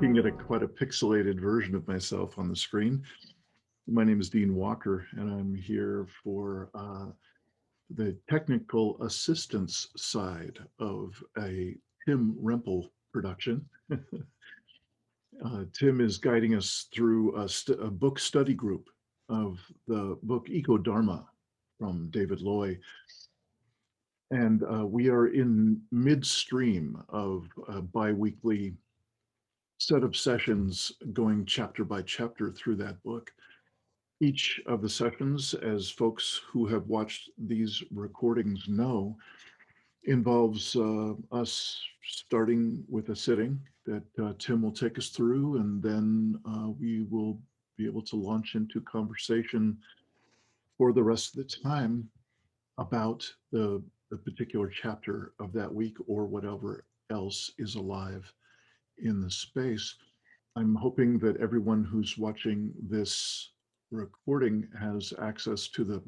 looking at quite a pixelated version of myself on the screen. My name is Dean Walker, and I'm here for the technical assistance side of a Tim Remple production. Tim is guiding us through a book study group of the book Ecodharma from David Loy. And we are in midstream of a bi-weekly set of sessions going chapter by chapter through that book. Each of the sessions, as folks who have watched these recordings know, involves us starting with a sitting that Tim will take us through, and then we will be able to launch into conversation for the rest of the time about the particular chapter of that week or whatever else is alive in the space. I'm hoping that everyone who's watching this recording has access to the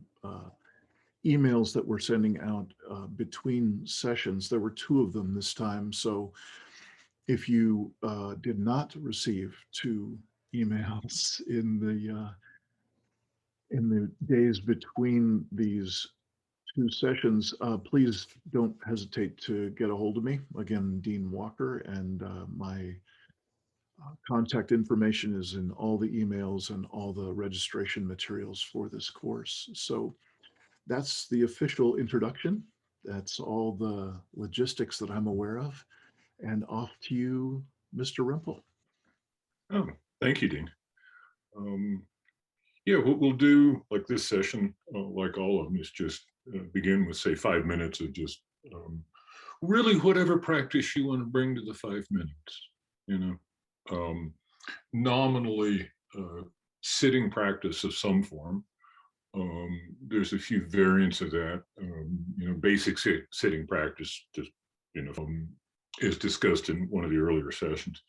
emails that we're sending out between sessions. There were 2 of them this time, so if you did not receive 2 emails in the days between these 2 sessions, please don't hesitate to get a hold of me. Again, Dean Walker, and my contact information is in all the emails and all the registration materials for this course. So that's the official introduction. That's all the logistics that I'm aware of. And off to you, Mr. Remple. Oh, thank you, Dean. Yeah, what we'll do, like this session, like all of them, is just begin with, say, 5 minutes of just really whatever practice you want to bring to the 5 minutes, you know. Nominally sitting practice of some form. There's a few variants of that. Basic sitting practice, just is discussed in one of the earlier sessions,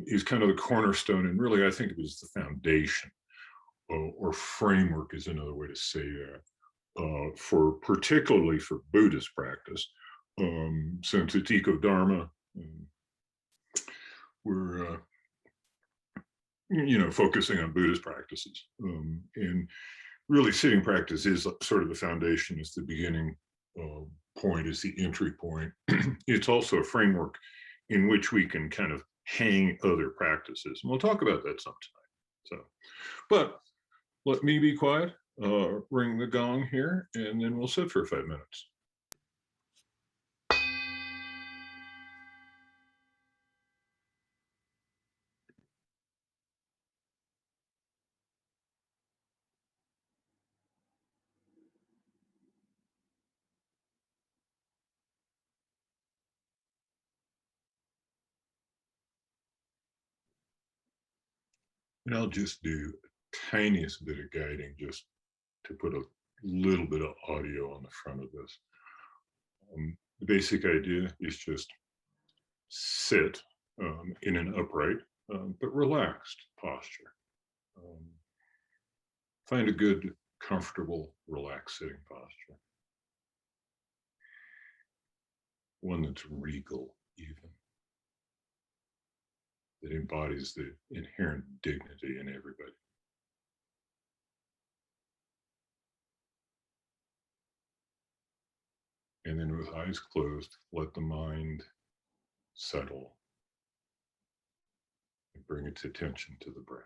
is kind of the cornerstone, and really I think of it as the foundation or framework is another way to say that, for particularly for Buddhist practice, since it's Ecodharma. We're focusing on Buddhist practices, and really sitting practice is sort of the foundation, is the beginning point, is the entry point. It's also a framework in which we can kind of hang other practices, and we'll talk about that sometime. So, but let me be quiet, ring the gong here, and then we'll sit for 5 minutes. And I'll just do the tiniest bit of guiding just to put a little bit of audio on the front of this. The basic idea is just sit in an upright but relaxed posture. Find a good, comfortable, relaxed sitting posture. One that's regal, even, that embodies the inherent dignity in everybody. And then with eyes closed, let the mind settle and bring its attention to the breath.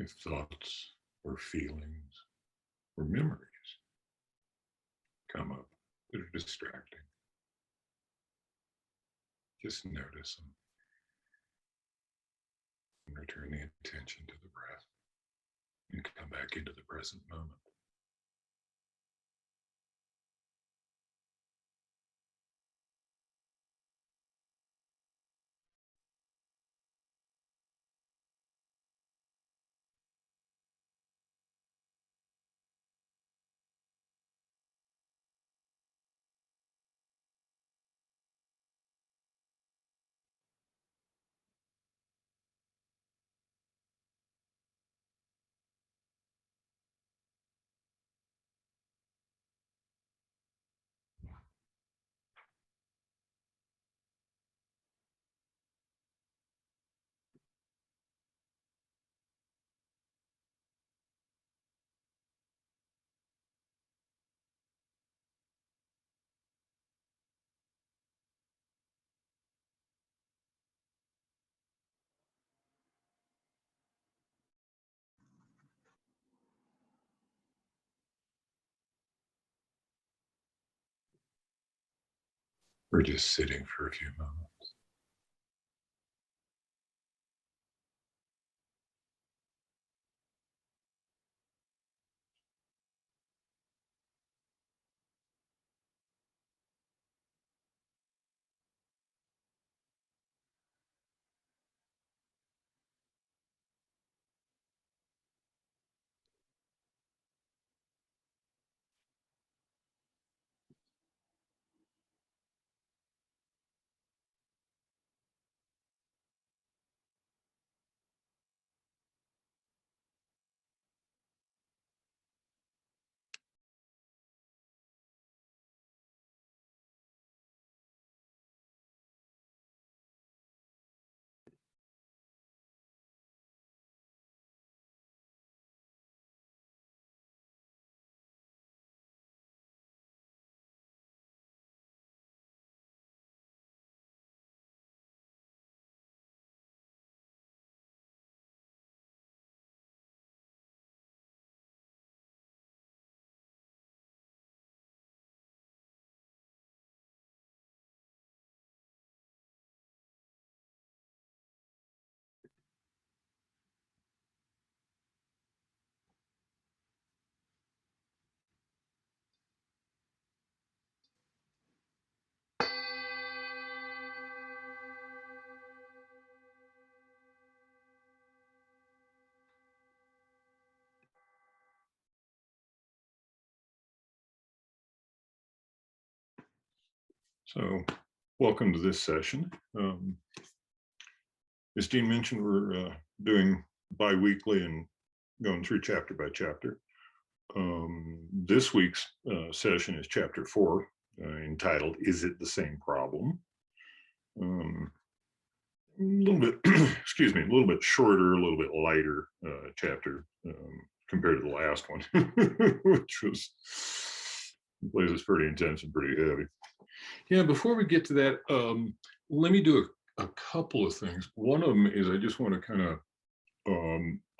if thoughts or feelings or memories come up that are distracting, just notice them and return the attention to the breath and come back into the present moment. We're just sitting for a few moments. So welcome to this session. As Dean mentioned, we're doing bi-weekly and going through chapter by chapter. This week's session is chapter 4, entitled, Is It the Same Problem? A little bit, excuse me, a little bit shorter, a little bit lighter chapter compared to the last one, which was, in places, pretty intense and pretty heavy. Yeah, before we get to that, let me do a couple of things. One of them is I just want to kind of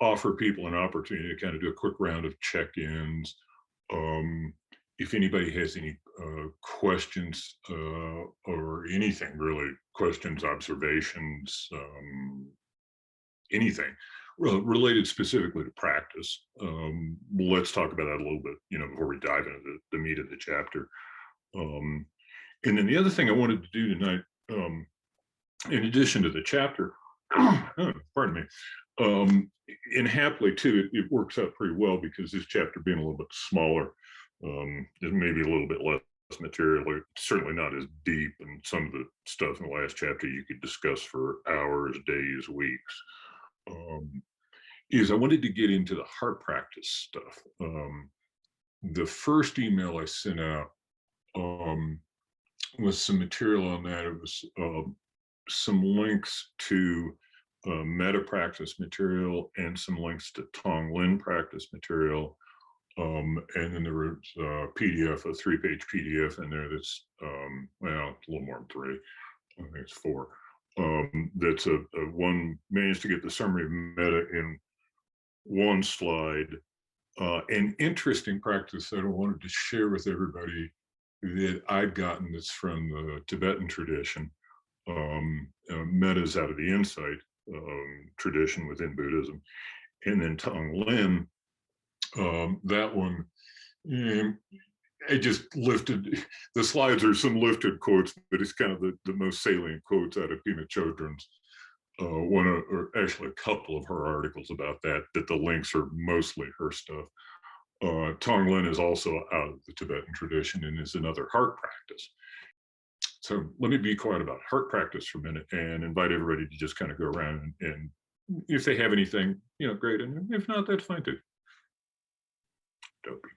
offer people an opportunity to kind of do a quick round of check-ins. If anybody has any questions or anything really, questions, observations, anything related specifically to practice, let's talk about that a little bit, before we dive into the meat of the chapter. And then the other thing I wanted to do tonight, in addition to the chapter, pardon me, and happily too, it works out pretty well because this chapter being a little bit smaller, there's maybe a little bit less material, certainly not as deep, and some of the stuff in the last chapter you could discuss for hours, days, weeks, is I wanted to get into the heart practice stuff. The first email I sent out was some material on that. It was some links to meta practice material and some links to Tong Lin practice material. And then there was a PDF, a 3-page PDF in there that's, well, a little more than 3, I think it's 4. That's one managed to get the summary of meta in one slide, an interesting practice that I wanted to share with everybody that I've gotten that's from the Tibetan tradition. Metta is out of the insight tradition within Buddhism. And then Tonglen, that one, I just lifted, the slides are some lifted quotes, but it's kind of the most salient quotes out of Pema Chodron's, or actually a couple of her articles about that the links are mostly her stuff. Tonglen is also out of the Tibetan tradition and is another heart practice. So let me be quiet about heart practice for a minute and invite everybody to just kind of go around and if they have anything, great. And if not, that's fine too. Don't be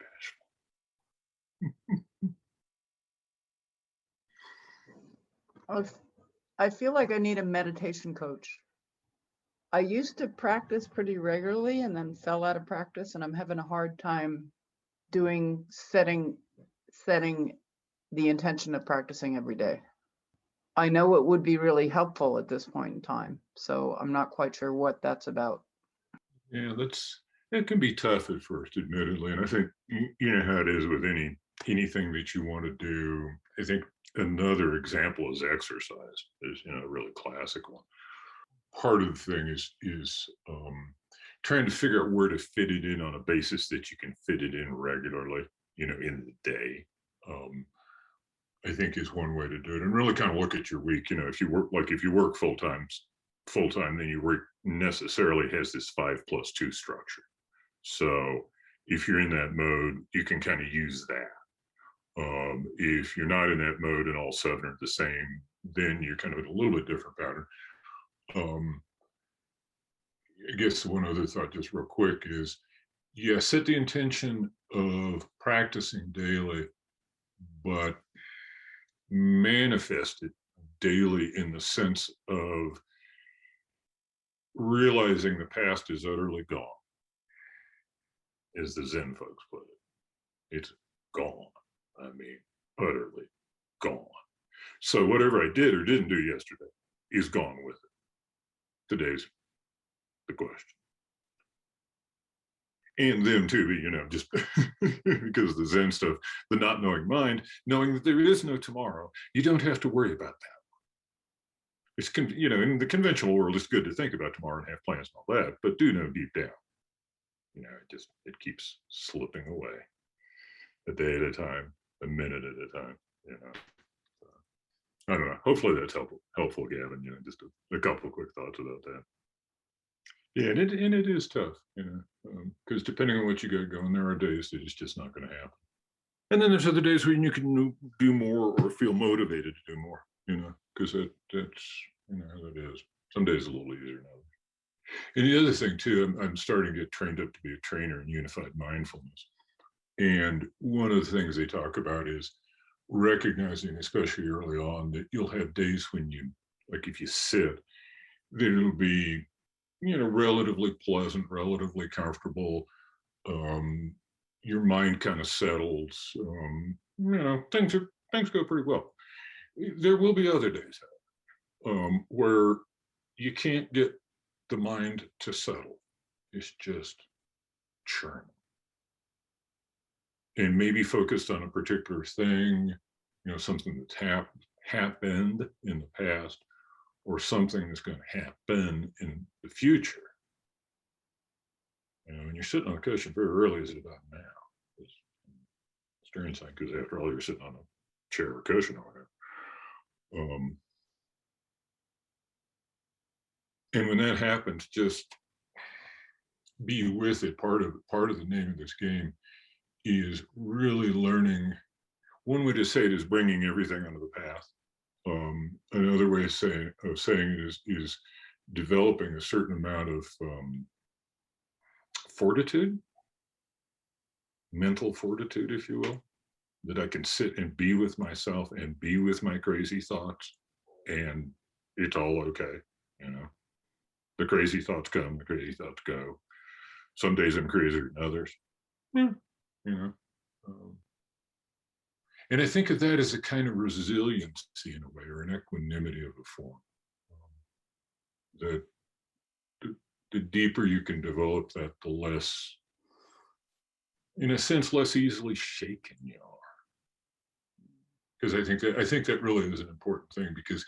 bashful. I feel like I need a meditation coach. I used to practice pretty regularly and then fell out of practice, and I'm having a hard time setting the intention of practicing every day. I know it would be really helpful at this point in time, so I'm not quite sure what that's about. Yeah, it can be tough at first, admittedly, and I think you know how it is with anything that you want to do. I think another example is exercise. Is a really classic one. Part of the thing is trying to figure out where to fit it in on a basis that you can fit it in regularly, in the day. I think is one way to do it, and really kind of look at your week. If you work full time, then your work necessarily has this 5+2 structure. So if you're in that mode, you can kind of use that. If you're not in that mode and all 7 are the same, then you're kind of in a little bit different pattern. I guess one other thought, just real quick, is set the intention of practicing daily, but manifest it daily in the sense of realizing the past is utterly gone, as the Zen folks put it. It's gone. I mean, utterly gone. So whatever I did or didn't do yesterday is gone with it. Today's the question. And them too, just because of the Zen stuff, the not knowing mind, knowing that there is no tomorrow, you don't have to worry about that. It's, in the conventional world, it's good to think about tomorrow and have plans and all that, but do know deep down, it keeps slipping away, a day at a time, a minute at a time, So, I don't know. Hopefully that's helpful, Gavin. Just a couple of quick thoughts about that. Yeah, and it is tough, because depending on what you got going, there are days that it's just not going to happen. And then there's other days when you can do more or feel motivated to do more, because that's, how it is. Some days a little easier than others. And the other thing too, I'm starting to get trained up to be a trainer in unified mindfulness. And one of the things they talk about is recognizing, especially early on, that you'll have days when if you sit, that it'll be, relatively pleasant, relatively comfortable. Your mind kind of settles. Things go pretty well. There will be other days where you can't get the mind to settle. It's just churning. And maybe focused on a particular thing, something that's happened in the past, or something that's going to happen in the future. When you're sitting on a cushion very early, is it about now? It's a strange thing, because after all, you're sitting on a chair or cushion or whatever. And when that happens, just be with it. Part of the name of this game is really learning. One way to say it is bringing everything onto the path. Another way of saying it is developing a certain amount of fortitude, mental fortitude, if you will, that I can sit and be with myself and be with my crazy thoughts, and it's all okay. The crazy thoughts come, the crazy thoughts go. Some days I'm crazier than others. And I think of that as a kind of resiliency in a way, or an equanimity of a form, that the deeper you can develop that, the less, in a sense, less easily shaken you are. Because I think that really is an important thing, because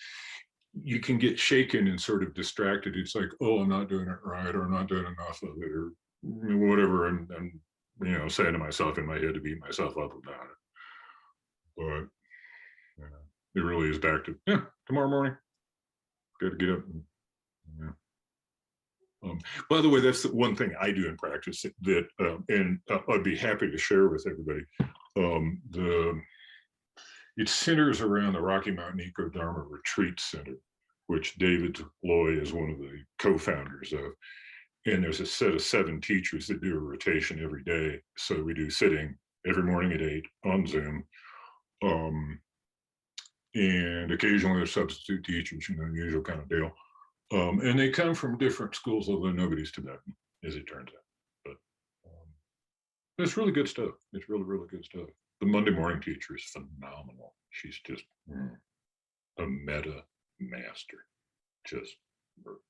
you can get shaken and sort of distracted. It's like, oh, I'm not doing it right, or I'm not doing enough of it, or whatever. And saying to myself in my head to beat myself up about it. But it really is back to tomorrow morning. Got to get up. By the way, that's the one thing I do in practice that, and I'd be happy to share with everybody. It centers around the Rocky Mountain Ecodharma Retreat Center, which David Loy is one of the co-founders of. And there's a set of 7 teachers that do a rotation every day. So we do sitting every morning at 8 on Zoom. And occasionally there's substitute teachers, usual kind of deal. And they come from different schools, although nobody's Tibetan, as it turns out. But it's really good stuff. It's really, really good stuff. The Monday morning teacher is phenomenal. She's just a meta master.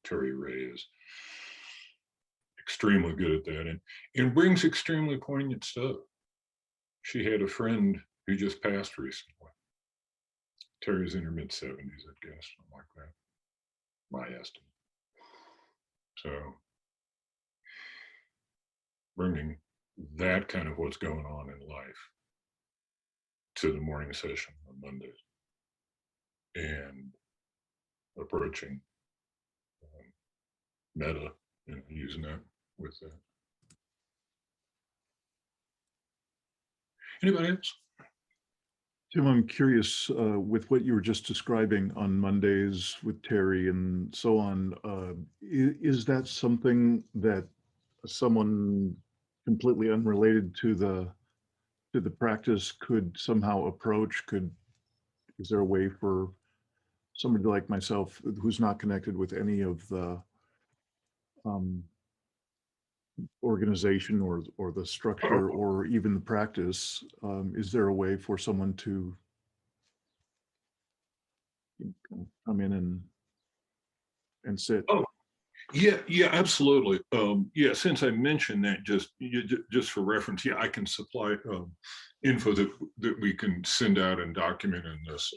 Terry Ray is extremely good at that, and brings extremely poignant stuff. She had a friend who just passed recently. Terry's in her mid-70s, I guess, something like that. My estimate. So bringing that kind of what's going on in life to the morning session on Mondays, and approaching meta, using that with that. Anybody else? Tim, I'm curious, with what you were just describing on Mondays with Terry and so on, is that something that someone completely unrelated to the practice could somehow approach? Is there a way for somebody like myself who's not connected with any of the organization or the structure or even the practice, is there a way for someone to come in and sit? Oh, yeah, absolutely. Yeah, since I mentioned that, just for reference, yeah, I can supply info that we can send out and document in this.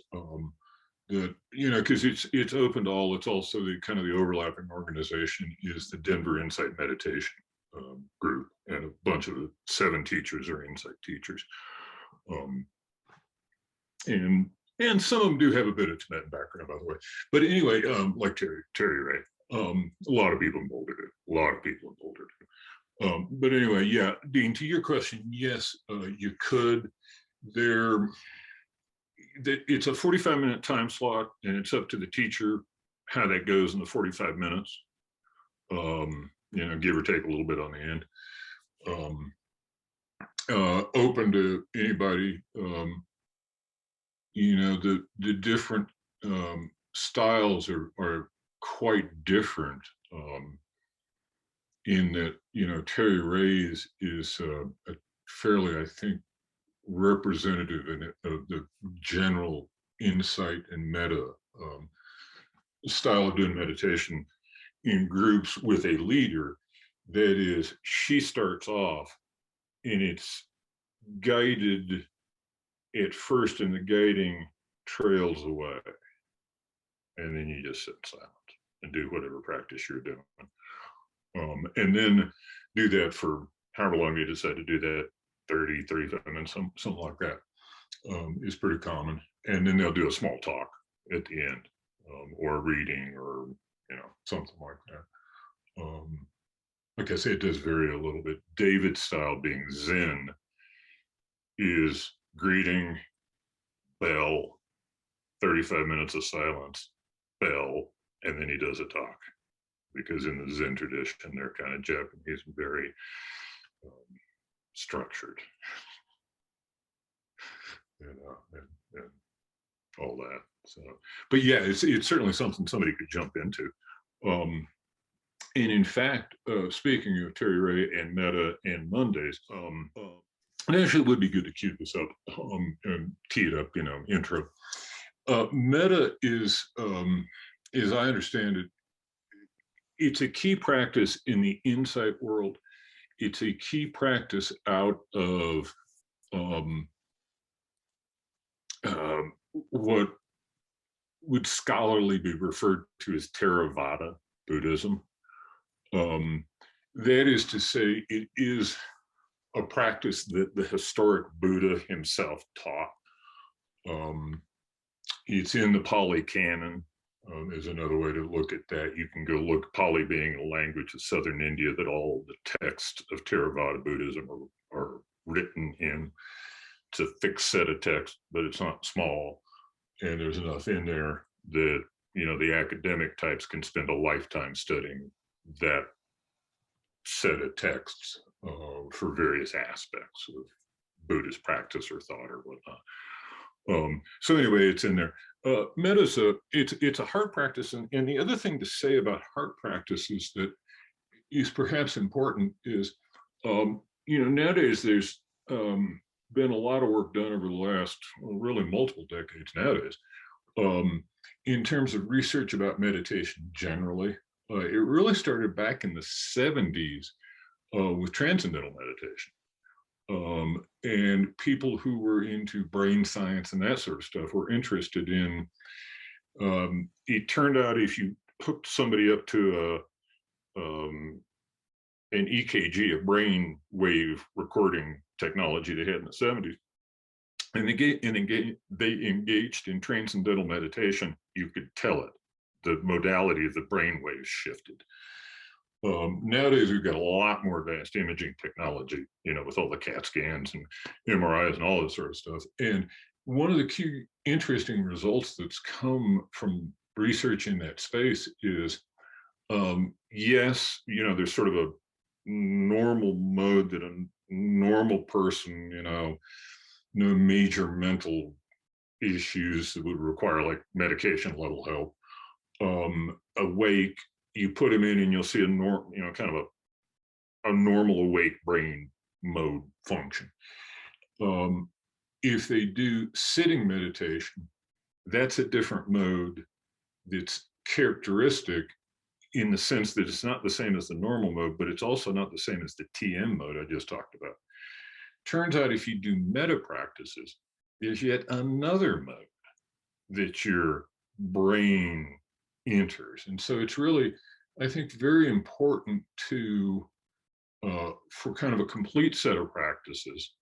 That, because it's open to all. It's also the kind of the overlapping organization is the Denver Insight Meditation group, and a bunch of the 7 teachers are insight teachers, and some of them do have a bit of Tibetan background, by the way. But anyway, like Terry Ray, a lot of people involved in it. But anyway, yeah, Dean, to your question, yes, you could. It's a 45-minute time slot, and it's up to the teacher how that goes in the 45 minutes. Give or take a little bit on the end. Open to anybody. The different styles are quite different, in that, Terry Ray's is a fairly, I think, representative of the general insight and meta style of doing meditation in groups with a leader. That is, she starts off, and it's guided at first, and the guiding trails away, and then you just sit in silence and do whatever practice you're doing, and then do that for however long you decide to do that, 30, 35 minutes, something like that, is pretty common. And then they'll do a small talk at the end, or a reading, or something like that. Like I say, it does vary a little bit. David's style, being Zen, is greeting, bell, 35 minutes of silence, bell, and then he does a talk. Because in the Zen tradition, they're kind of Japanese, very structured, and all that. So, but yeah, it's certainly something somebody could jump into. And in fact, speaking of Terry Ray and Meta and Mondays, and actually it would be good to cue this up, and tee it up, intro. Meta is, as I understand it, it's a key practice in the insight world. It's a key practice out of what would scholarly be referred to as Theravada Buddhism. That is to say, it is a practice that the historic Buddha himself taught. It's in the Pali Canon, is another way to look at that. You can go look, Pali being a language of southern India that all the texts of Theravada Buddhism are written in. It's a thick set of text, but it's not small. And there's enough in there that, you know, the academic types can spend a lifetime studying that set of texts for various aspects of Buddhist practice or thought or whatnot. So anyway, it's in there. Metta it's a heart practice, and the other thing to say about heart practice is that is perhaps important is, you know, nowadays there's been a lot of work done over the last, well, really multiple decades nowadays, in terms of research about meditation generally. It really started back in the 70s with transcendental meditation. And people who were into brain science and that sort of stuff were interested in, it turned out if you hooked somebody up to an EKG, a brain wave recording technology they had in the 70s, and they engaged in transcendental meditation, you could tell it. The modality of the brain waves shifted. Nowadays, we've got a lot more advanced imaging technology, you know, with all the CAT scans and MRIs and all this sort of stuff. And one of the key interesting results that's come from research in that space is, yes, you know, there's sort of a normal mode that a normal person, you know, no major mental issues that would require like medication level help, awake, you put them in and you'll see a normal, you know, kind of a normal awake brain mode function. If they do sitting meditation, that's a different mode that's characteristic in the sense that it's not the same as the normal mode, but it's also not the same as the TM mode I just talked about. Turns out if you do metta practices, there's yet another mode that your brain enters. And so it's really, I think, very important to, for kind of a complete set of practices.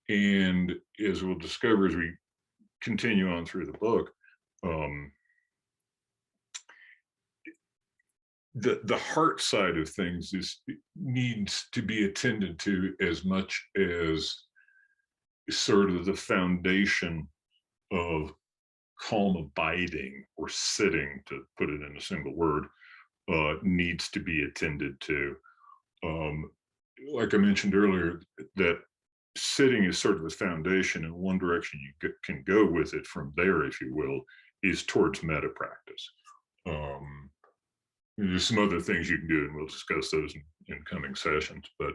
And as we'll discover as we continue on through the book, the heart side of things needs to be attended to as much as sort of the foundation of calm abiding or sitting, to put it in a single word, needs to be attended to. Like I mentioned earlier, that sitting is sort of the foundation, and one direction you can go with it from there, if you will, is towards metta practice. There's some other things you can do, and we'll discuss those in coming sessions. But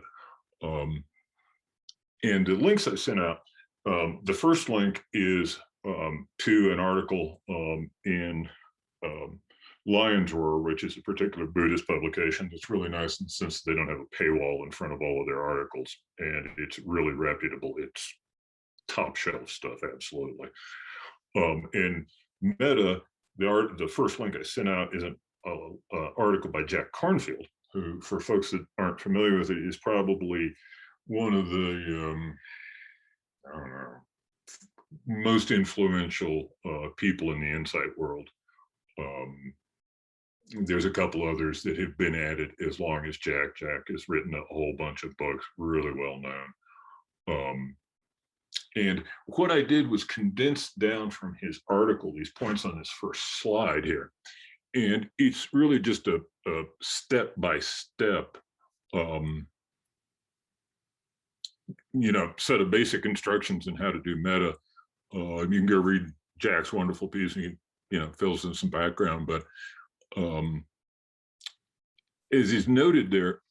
and the links I sent out, the first link is to an article in Lion's Roar, which is a particular Buddhist publication that's really nice in the sense that they don't have a paywall in front of all of their articles, and it's really reputable. It's top shelf stuff, absolutely. And metta, the first link I sent out is an article by Jack Kornfield, who, for folks that aren't familiar with it, is probably one of the I don't know, most influential people in the insight world. There's a couple others that have been at it as long as Jack. Jack has written a whole bunch of books, really well known. And what I did was condense down from his article these points on this first slide here. And it's really just a step-by-step, you know, set of basic instructions on how to do metta. You can go read Jack's wonderful piece, and he, you know, fills in some background. But as is noted there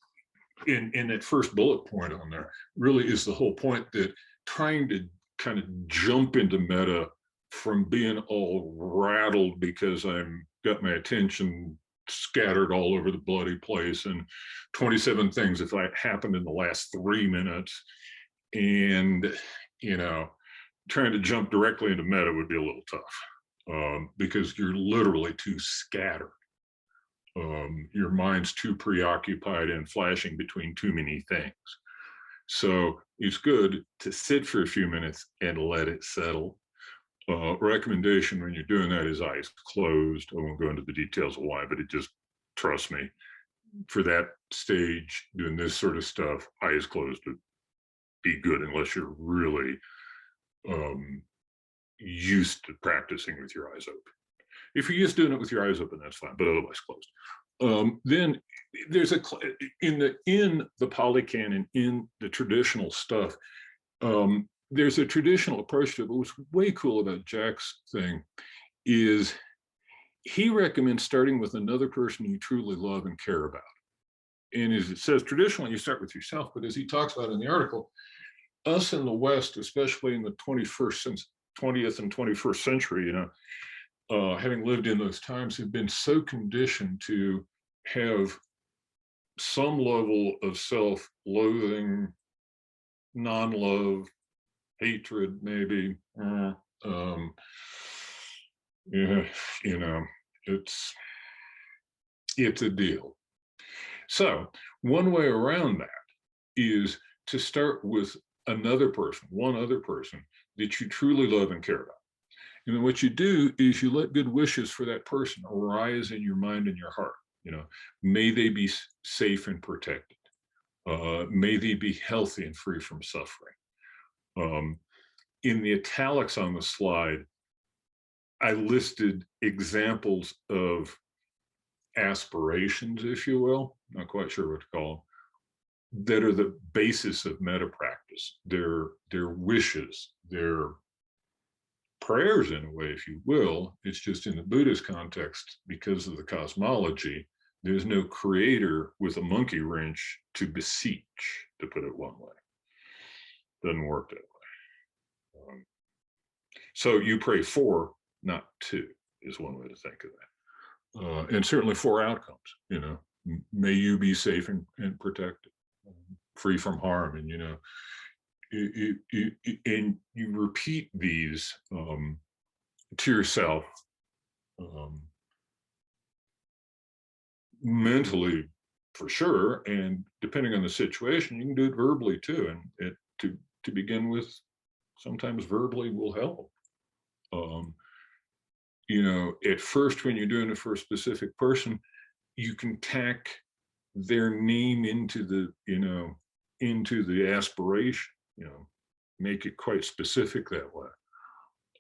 in that first bullet point on there, really is the whole point that trying to kind of jump into metta from being all rattled because I'm got my attention scattered all over the bloody place, and 27 things if that happened in the last 3 minutes. And, you know, trying to jump directly into meta would be a little tough, because you're literally too scattered. Your mind's too preoccupied and flashing between too many things. So it's good to sit for a few minutes and let it settle. Recommendation when you're doing that is eyes closed. I won't go into the details of why, but it just, trust me, for that stage, doing this sort of stuff, eyes closed would be good, unless you're really used to practicing with your eyes open. If you're just doing it with your eyes open, that's fine, but otherwise closed. Then there's in the Pali Canon, in the traditional stuff, there's a traditional approach to it. But what's way cool about Jack's thing is he recommends starting with another person you truly love and care about. And as it says, traditionally, you start with yourself. But as he talks about in the article, us in the West, especially in the 20th and 21st century, you know, having lived in those times, have been so conditioned to have some level of self-loathing, non-love, hatred, maybe. Yeah, you know, it's a deal. So one way around that is to start with another person, one other person that you truly love and care about. And then what you do is you let good wishes for that person arise in your mind and your heart. You know, may they be safe and protected. May they be healthy and free from suffering. In the italics on the slide, I listed examples of aspirations, if you will, not quite sure what to call them, that are the basis of meta practice. Their wishes, their prayers in a way, if you will. It's just in the Buddhist context, because of the cosmology, there's no creator with a monkey wrench to beseech, to put it one way. Doesn't work that way. So you pray for, not to, is one way to think of that. And certainly for outcomes, you know, may you be safe and protected, free from harm. And, you know, and you repeat these to yourself mentally, for sure, and depending on the situation, you can do it verbally too. And to begin with, sometimes verbally will help. You know, at first, when you're doing it for a specific person, you can tack their name into the, you know, into the aspiration, you know, make it quite specific that way.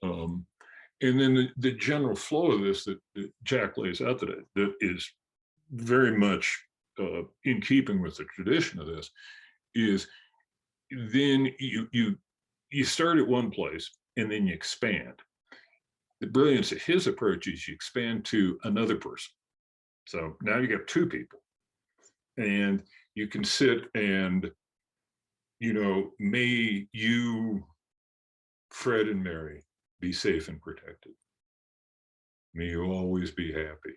And then the general flow of this that Jack lays out today, that is very much in keeping with the tradition of this, is then you start at one place and then you expand. The brilliance of his approach is you expand to another person. So now you got two people, and you can sit and, you know, may you, Fred and Mary, be safe and protected. May you always be happy.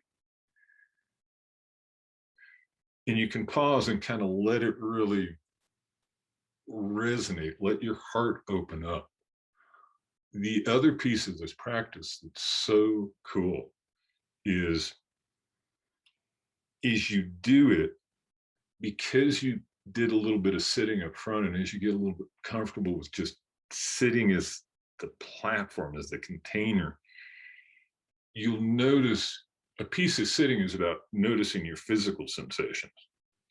And you can pause and kind of let it really resonate, let your heart open up. The other piece of this practice that's so cool is you do it because you did a little bit of sitting up front, and as you get a little bit comfortable with just sitting as the platform, as the container, you'll notice a piece of sitting is about noticing your physical sensations,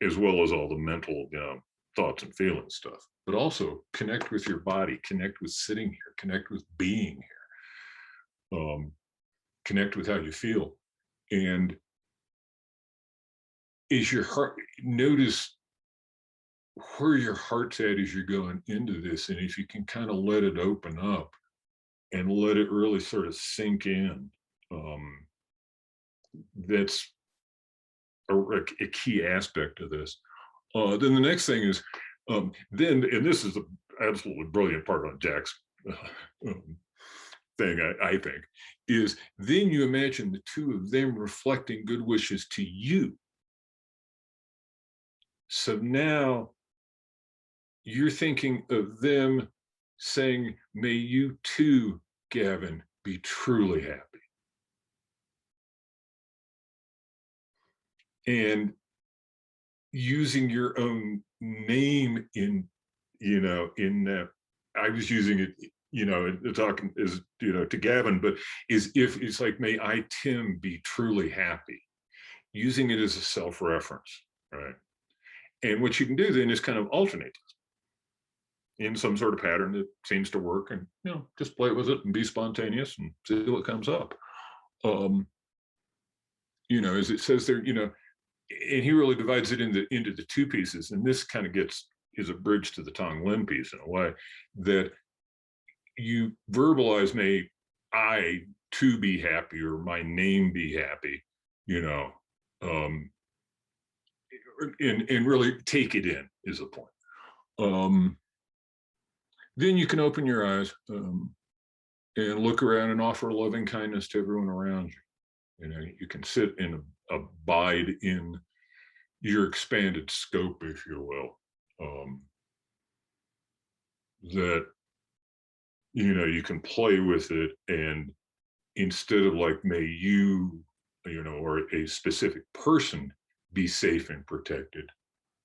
as well as all the mental, you know, thoughts and feelings stuff, but also connect with your body, connect with sitting here, connect with being here, connect with how you feel. And is your heart, notice where your heart's at as you're going into this. And if you can kind of let it open up and let it really sort of sink in, that's a key aspect of this. Then the next thing is, and this is the absolutely brilliant part on Jack's thing, thing, I think, is then you imagine the two of them reflecting good wishes to you. So now you're thinking of them saying, may you too, Gavin, be truly happy. And using your own name in, in that, I was using it, talking is, to Gavin, but is if it's like, may I, Tim, be truly happy, using it as a self-reference, right? And what you can do then is kind of alternate in some sort of pattern that seems to work, and just play with it and be spontaneous and see what comes up. As it says there, and he really divides it into the two pieces, and this kind of is a bridge to the Tong Lin piece in a way, that you verbalize, may I too be happy, or my name be happy, and really take it in is the point. Then you can open your eyes and look around and offer loving kindness to everyone around you. You can sit and abide in your expanded scope, if you will. That you can play with it, and instead of like, may you, or a specific person be safe and protected,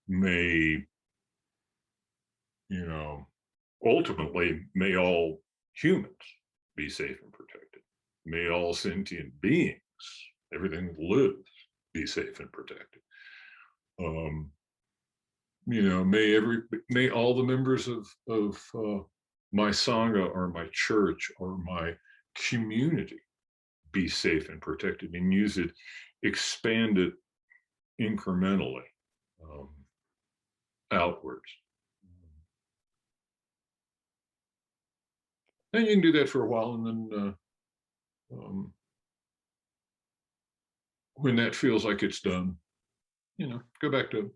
may, ultimately, may all humans be safe and protected. May all sentient beings, everything that lives, be safe and protected. May all the members of my sangha, or my church, or my community be safe and protected, and use it, expand it incrementally outwards. And you can do that for a while, and then when that feels like it's done, go back to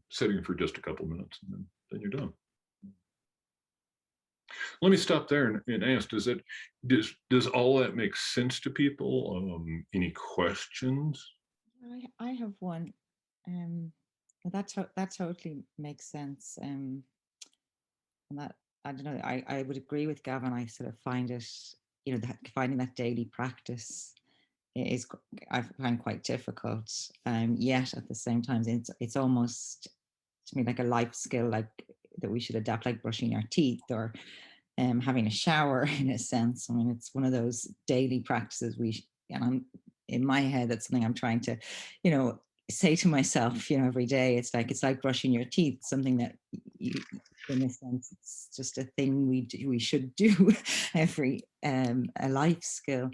sitting for just a couple minutes, and then you're done. Let me stop there and ask, does all that make sense to people? Any questions? I have one. That totally makes sense. And that, I don't know, I would agree with Gavin. I sort of find it, finding that daily practice I find quite difficult. Yet at the same time, it's almost, to me, like a life skill, like that we should adapt, like brushing our teeth, or having a shower, in a sense. I mean, it's one of those daily practices and I'm in my head, that's something I'm trying to, say to myself, every day. It's like brushing your teeth, something that in a sense, it's just a thing we should do every, a life skill.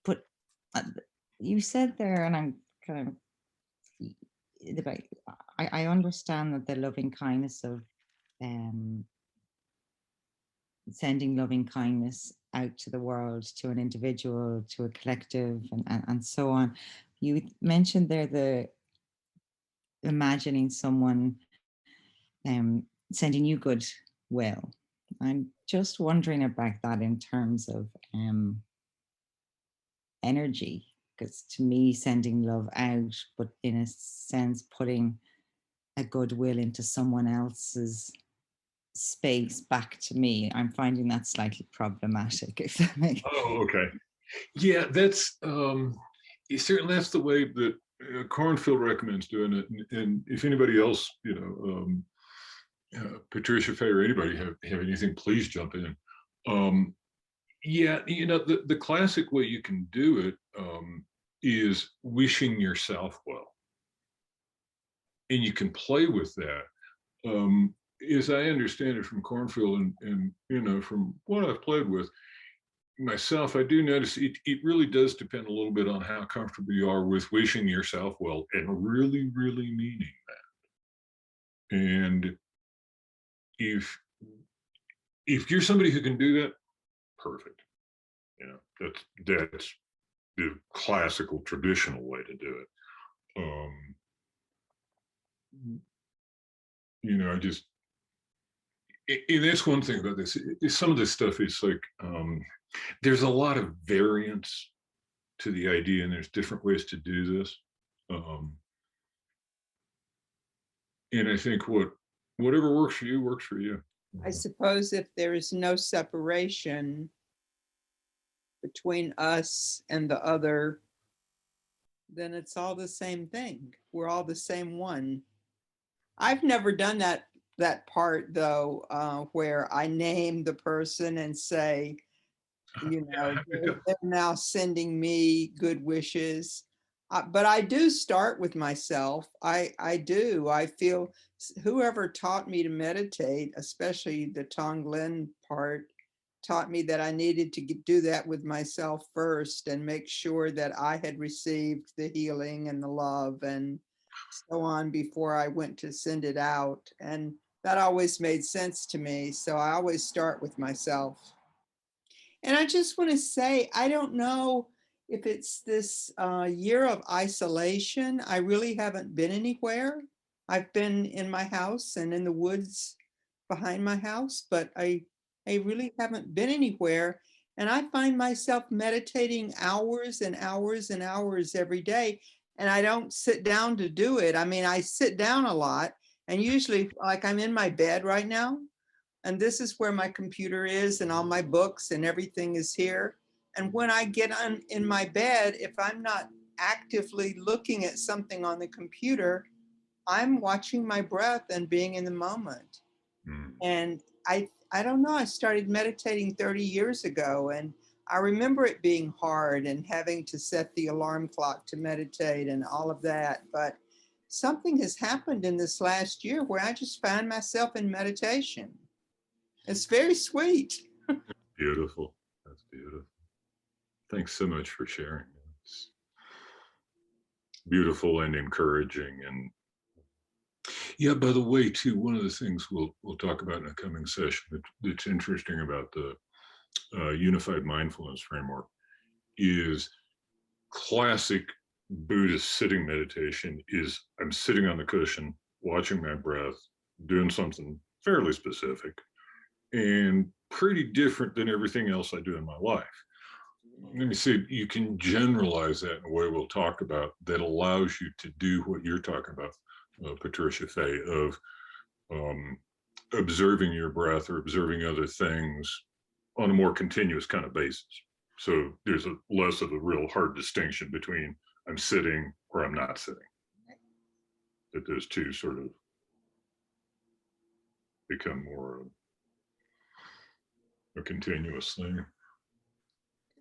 But you said there, and I'm kind of, I understand that the loving kindness of sending loving kindness out to the world, to an individual, to a collective, and so on. You mentioned there the imagining someone sending you goodwill. I'm just wondering about that in terms of energy, because to me, sending love out, but in a sense, putting a goodwill into someone else's space back to me, I'm finding that slightly problematic, if that makes sense. Oh, okay. Yeah, that's certainly, that's the way that Cornfield recommends doing it. And if anybody else, Patricia, Fay, or anybody have anything, please jump in. Yeah, the classic way you can do it is wishing yourself well. And you can play with that. As I understand it from Cornfield, and from what I've played with myself, I do notice it really does depend a little bit on how comfortable you are with wishing yourself well, and really, really meaning that. And if you're somebody who can do that, perfect. That's the classical, traditional way to do it. I just, and that's one thing about this. Some of this stuff is like, There's a lot of variance to the idea, and there's different ways to do this. And I think whatever works for you works for you. I suppose if there is no separation between us and the other, then it's all the same thing. We're all the same one. I've never done that part though, where I name the person and say, you know, they're now sending me good wishes. But I do start with myself. I do. I feel whoever taught me to meditate, especially the Tonglen part, taught me that I needed to do that with myself first and make sure that I had received the healing and the love and so on before I went to send it out. And that always made sense to me. So I always start with myself. And I just want to say, I don't know if it's this year of isolation. I really haven't been anywhere. I've been in my house and in the woods behind my house, but I really haven't been anywhere. And I find myself meditating hours and hours and hours every day. And I don't sit down to do it. I mean, I sit down a lot, and usually, like, I'm in my bed right now, and this is where my computer is and all my books and everything is here. And when I get in my bed, if I'm not actively looking at something on the computer, I'm watching my breath and being in the moment. And I don't know, I started meditating 30 years ago, and I remember it being hard and having to set the alarm clock to meditate and all of that. But something has happened in this last year where I just found myself in meditation. It's very sweet. Beautiful. That's beautiful. Thanks so much for sharing. It's beautiful and encouraging. And yeah, by the way, too, one of the things we'll talk about in a coming session that's interesting about the unified mindfulness framework is classic Buddhist sitting meditation is I'm sitting on the cushion, watching my breath, doing something fairly specific and pretty different than everything else I do in my life. Let me say, you can generalize that in a way we'll talk about that allows you to do what you're talking about, Patricia Fay, of observing your breath or observing other things on a more continuous kind of basis. So there's less of a real hard distinction between I'm sitting or I'm not sitting. That those two sort of become more a continuous thing.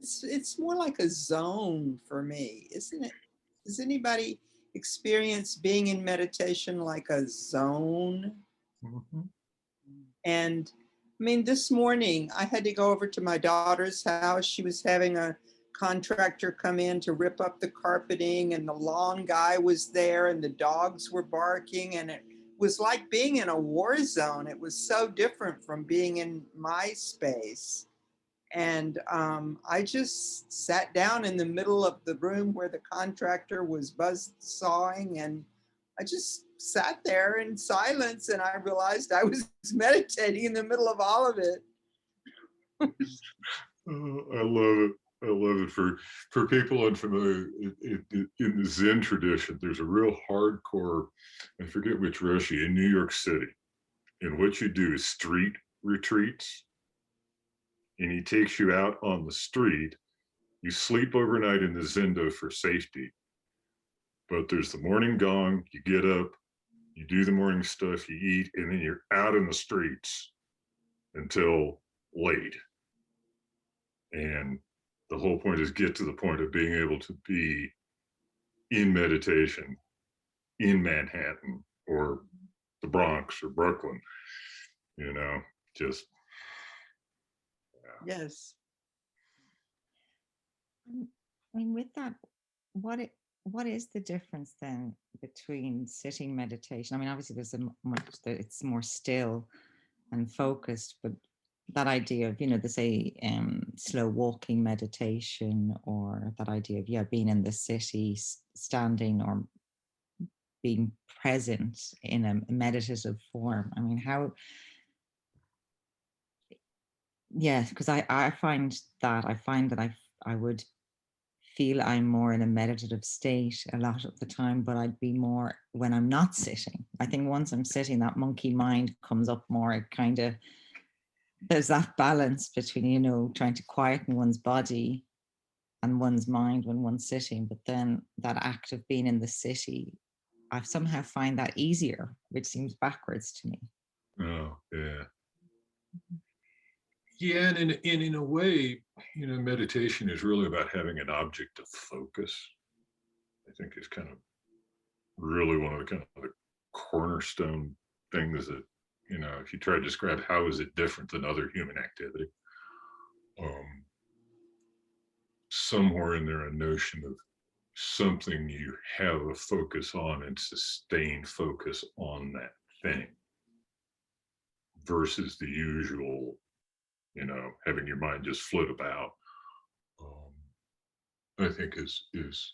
It's more like a zone for me, isn't it? Does anybody experience being in meditation like a zone? Mm-hmm. And I mean, this morning I had to go over to my daughter's house. She was having a contractor come in to rip up the carpeting, and the lawn guy was there, and the dogs were barking, and it was like being in a war zone. It was so different from being in my space. And I just sat down in the middle of the room where the contractor was buzzsawing, and I just sat there in silence, and I realized I was meditating in the middle of all of it. I love it. I love it. For people unfamiliar, in the Zen tradition, there's a real hardcore, I forget which Roshi, in New York City. And what you do is street retreats. And he takes you out on the street. You sleep overnight in the Zendo for safety. But there's the morning gong, you get up, you do the morning stuff, you eat, and then you're out in the streets until late. And the whole point is get to the point of being able to be in meditation in Manhattan or the Bronx or Brooklyn, you know, just. Yeah. Yes. I mean, with that, what is the difference then between sitting meditation? I mean, obviously it's more still and focused, but that idea of, you know, they say slow walking meditation, or that idea of being in the city, standing or being present in a meditative form. I mean, how yeah, because I find that I would feel I'm more in a meditative state a lot of the time, but I'd be more when I'm not sitting. I think once I'm sitting, that monkey mind comes up more. It kind of, there's that balance between, you know, trying to quieten one's body and one's mind when one's sitting, but then that act of being in the city, I somehow find that easier, which seems backwards to me. Oh, yeah. Yeah, and in a way, you know, meditation is really about having an object of focus. I think is kind of really one of the kind of the cornerstone things that, you know, if you try to describe how is it different than other human activity, um, somewhere in there a notion of something you have a focus on and sustained focus on that thing versus the usual, you know, having your mind just float about. I think is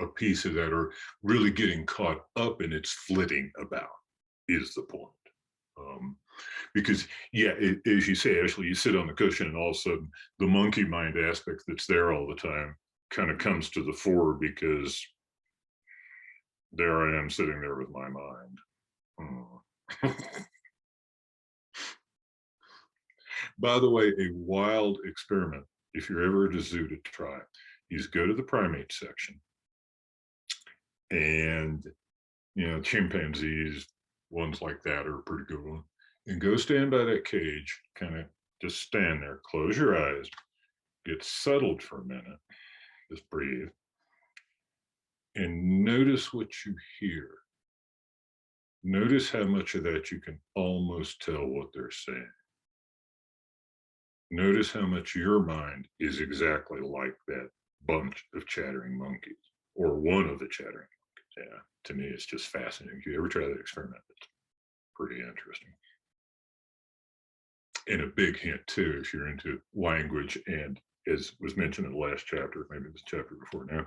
a piece of that, or really getting caught up in its flitting about is the point. Um, because yeah, as you say, Ashley, you sit on the cushion and all of a sudden the monkey mind aspect that's there all the time kind of comes to the fore because there I am sitting there with my mind. By the way, a wild experiment, if you're ever at a zoo to try, is go to the primate section and, you know, chimpanzees, ones like that are a pretty good one, and go stand by that cage, kind of just stand there, close your eyes, get settled for a minute, just breathe, and notice what you hear. Notice how much of that you can almost tell what they're saying. Notice how much your mind is exactly like that bunch of chattering monkeys, or one of the chattering monkeys. Yeah, to me, it's just fascinating. If you ever try that experiment, it's pretty interesting. And a big hint too, if you're into language, and as was mentioned in the last chapter, maybe this chapter before now,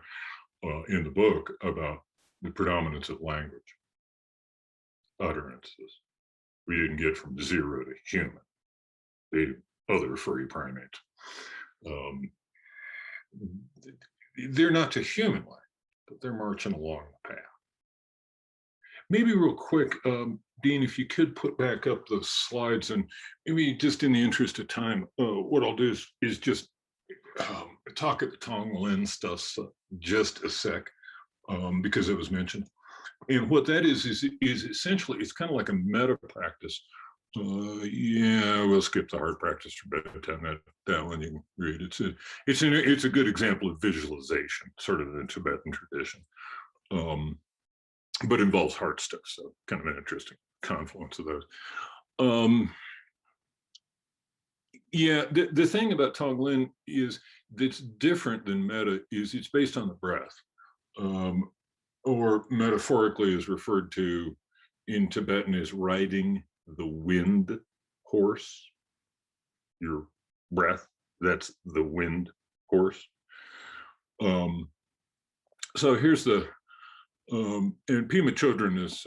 in the book about the predominance of language utterances. We didn't get from 0 to human, the other furry primates. They're not to human like, but they're marching along the path. Maybe real quick, Dean, if you could put back up the slides, and maybe just in the interest of time, what I'll do is just talk at the Tonglen stuff just a sec, because it was mentioned. And what that is essentially, it's kind of like a meta practice. Yeah, we'll skip the hard practice for bedtime. That one you can read. It's a good example of visualization, sort of in the Tibetan tradition. But involves heart stuff, so kind of an interesting confluence of those. Yeah, the thing about Tonglen is that's different than metta is it's based on the breath, or metaphorically is referred to in Tibetan as riding the wind horse. Your breath, that's the wind horse. So here's the and Pema Chodron is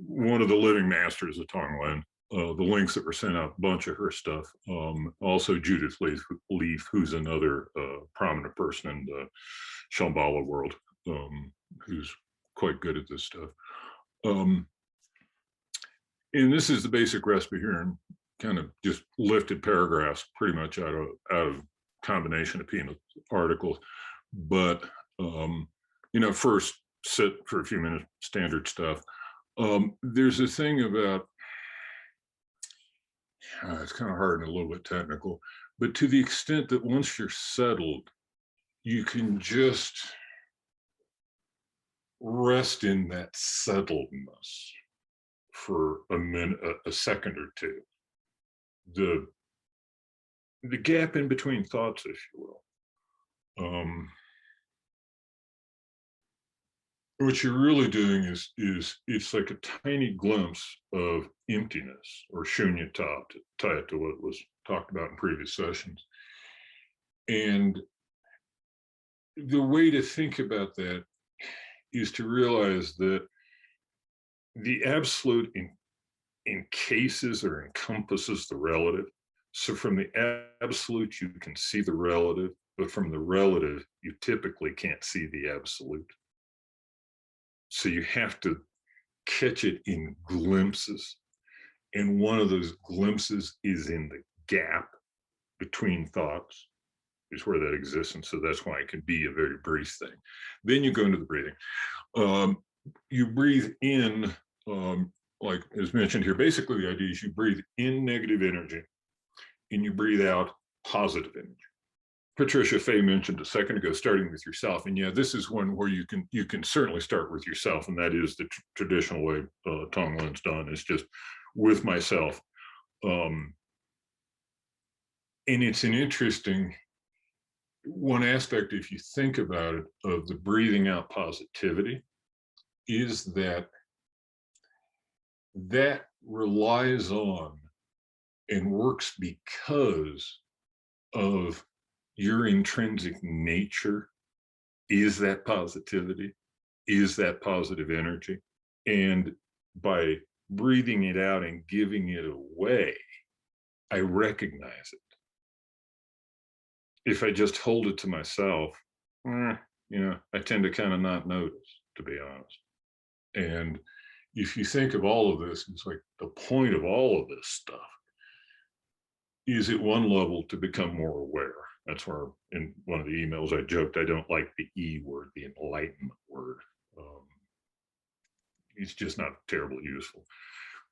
one of the living masters of Tonglen. The links that were sent out, a bunch of her stuff. Also Judith Leaf, who's another prominent person in the Shambhala world, who's quite good at this stuff. And this is the basic recipe here, and kind of just lifted paragraphs pretty much out of combination of Pema's articles. But you know, first sit for a few minutes, standard stuff. There's a thing about, it's kind of hard and a little bit technical, but to the extent that once you're settled, you can just rest in that settledness for a minute, a second or two. The gap in between thoughts, if you will. What you're really doing is it's like a tiny glimpse of emptiness, or shunyata, to tie it to what was talked about in previous sessions. And the way to think about that is to realize that the absolute encases or encompasses the relative. So from the absolute, you can see the relative, but from the relative, you typically can't see the absolute. So you have to catch it in glimpses. And one of those glimpses is in the gap between thoughts, is where that exists. And so that's why it can be a very brief thing. Then you go into the breathing. You breathe in, like as mentioned here, basically the idea is you breathe in negative energy and you breathe out positive energy. Patricia Fay mentioned a second ago, starting with yourself. And yeah, this is one where you can certainly start with yourself. And that is the traditional way Tonglen's done, is just with myself. And it's an interesting one aspect, if you think about it, of the breathing out positivity, is that relies on and works because of your intrinsic nature, is that positivity, is that positive energy. And by breathing it out and giving it away, I recognize it. If I just hold it to myself, I tend to kind of not notice, to be honest. And if you think of all of this, it's like the point of all of this stuff is at one level to become more aware. That's where in one of the emails I joked, I don't like the E word, the enlightenment word. It's just not terribly useful.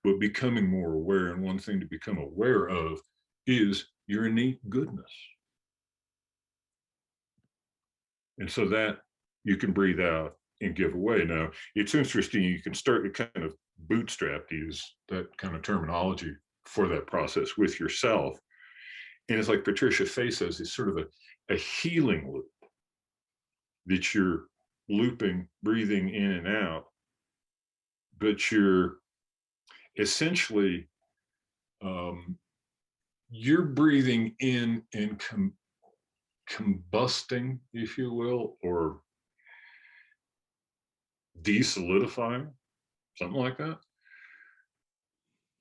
But becoming more aware, and one thing to become aware of is your innate goodness. And so that you can breathe out and give away. Now, it's interesting, you can start to kind of bootstrap, to use that kind of terminology for that process with yourself. And it's like Patricia Fay says, it's sort of a healing loop that you're looping, breathing in and out, but you're essentially, you're breathing in and combusting, if you will, or desolidifying, something like that,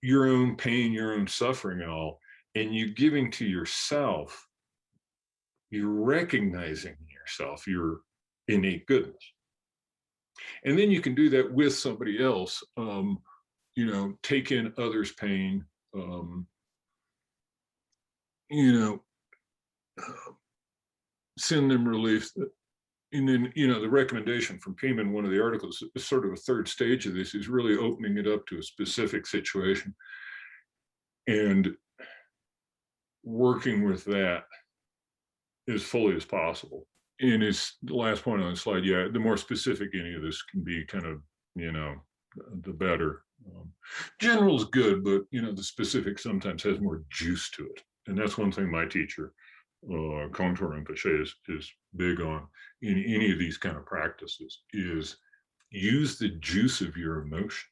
your own pain, your own suffering, and all, and you giving to yourself, you're recognizing in yourself your innate goodness. And then you can do that with somebody else, take in others' pain, send them relief. And then, the recommendation from Pima in one of the articles is sort of a third stage of this, is really opening it up to a specific situation and working with that as fully as possible. And it's the last point on the slide. Yeah, the more specific any of this can be, kind of, the better. General is good, but the specific sometimes has more juice to it. And that's one thing my teacher, Contour Rinpoche, is big on in any of these kind of practices, is use the juice of your emotions,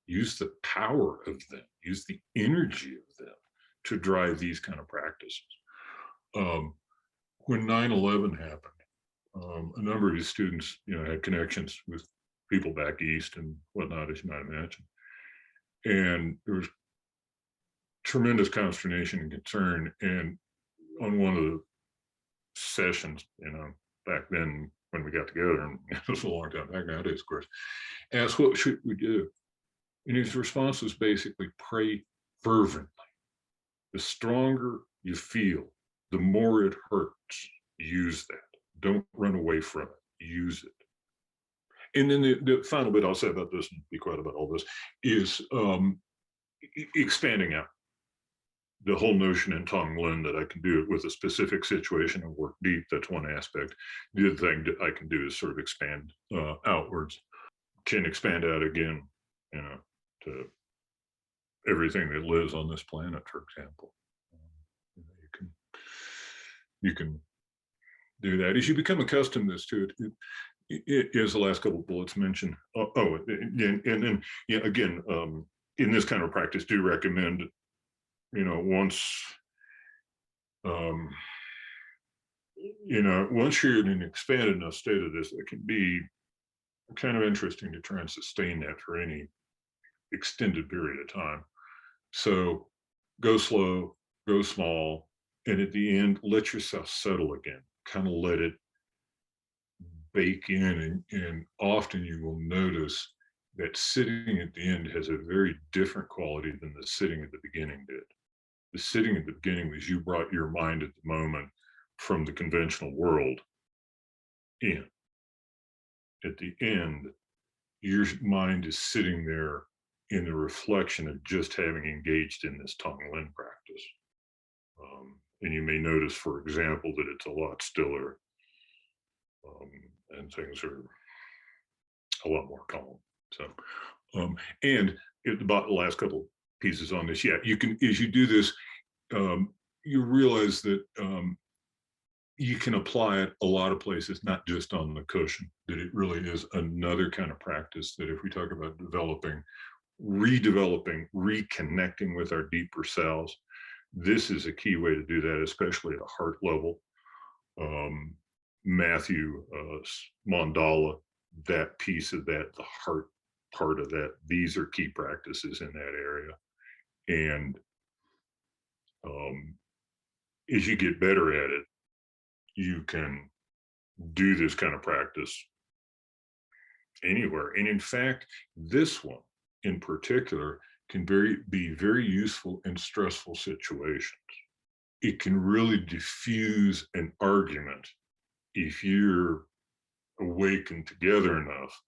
use the power of them, use the energy of them to drive these kind of practices. When 9/11 happened, a number of his students, had connections with people back east and whatnot, as you might imagine. And there was tremendous consternation and concern. And on one of the sessions, back then when we got together, and it was a long time back nowadays, of course, asked what should we do? And his response was basically pray fervently. The stronger you feel, the more it hurts. Use that. Don't run away from it. Use it. And then the final bit I'll say about this, and be quiet about all this, is expanding out the whole notion in Tonglen that I can do it with a specific situation and work deep. That's one aspect. The other thing that I can do is sort of expand outwards. Can expand out again, to everything that lives on this planet, for example. You can do that as you become accustomed to it. It is the last couple of bullets mentioned. And then again, in this kind of practice, do recommend, once once you're in an expanded enough state of this, it can be kind of interesting to try and sustain that for any extended period of time. So go slow, go small, and at the end, let yourself settle again. Kind of let it bake in, and often you will notice that sitting at the end has a very different quality than the sitting at the beginning did. The sitting at the beginning was you brought your mind at the moment from the conventional world in. At the end, your mind is sitting there in the reflection of just having engaged in this Tonglen practice. And you may notice, for example, that it's a lot stiller, and things are a lot more calm. So, and about the last couple pieces on this, yeah, you can, as you do this, you realize that you can apply it a lot of places, not just on the cushion, that it really is another kind of practice that if we talk about developing, redeveloping, reconnecting with our deeper selves, this is a key way to do that, especially at a heart level. Matthew Mandala, that piece of that, the heart part of that, these are key practices in that area. And as you get better at it, you can do this kind of practice anywhere. And in fact, this one in particular can be very useful in stressful situations. It can really diffuse an argument if you're awakened together enough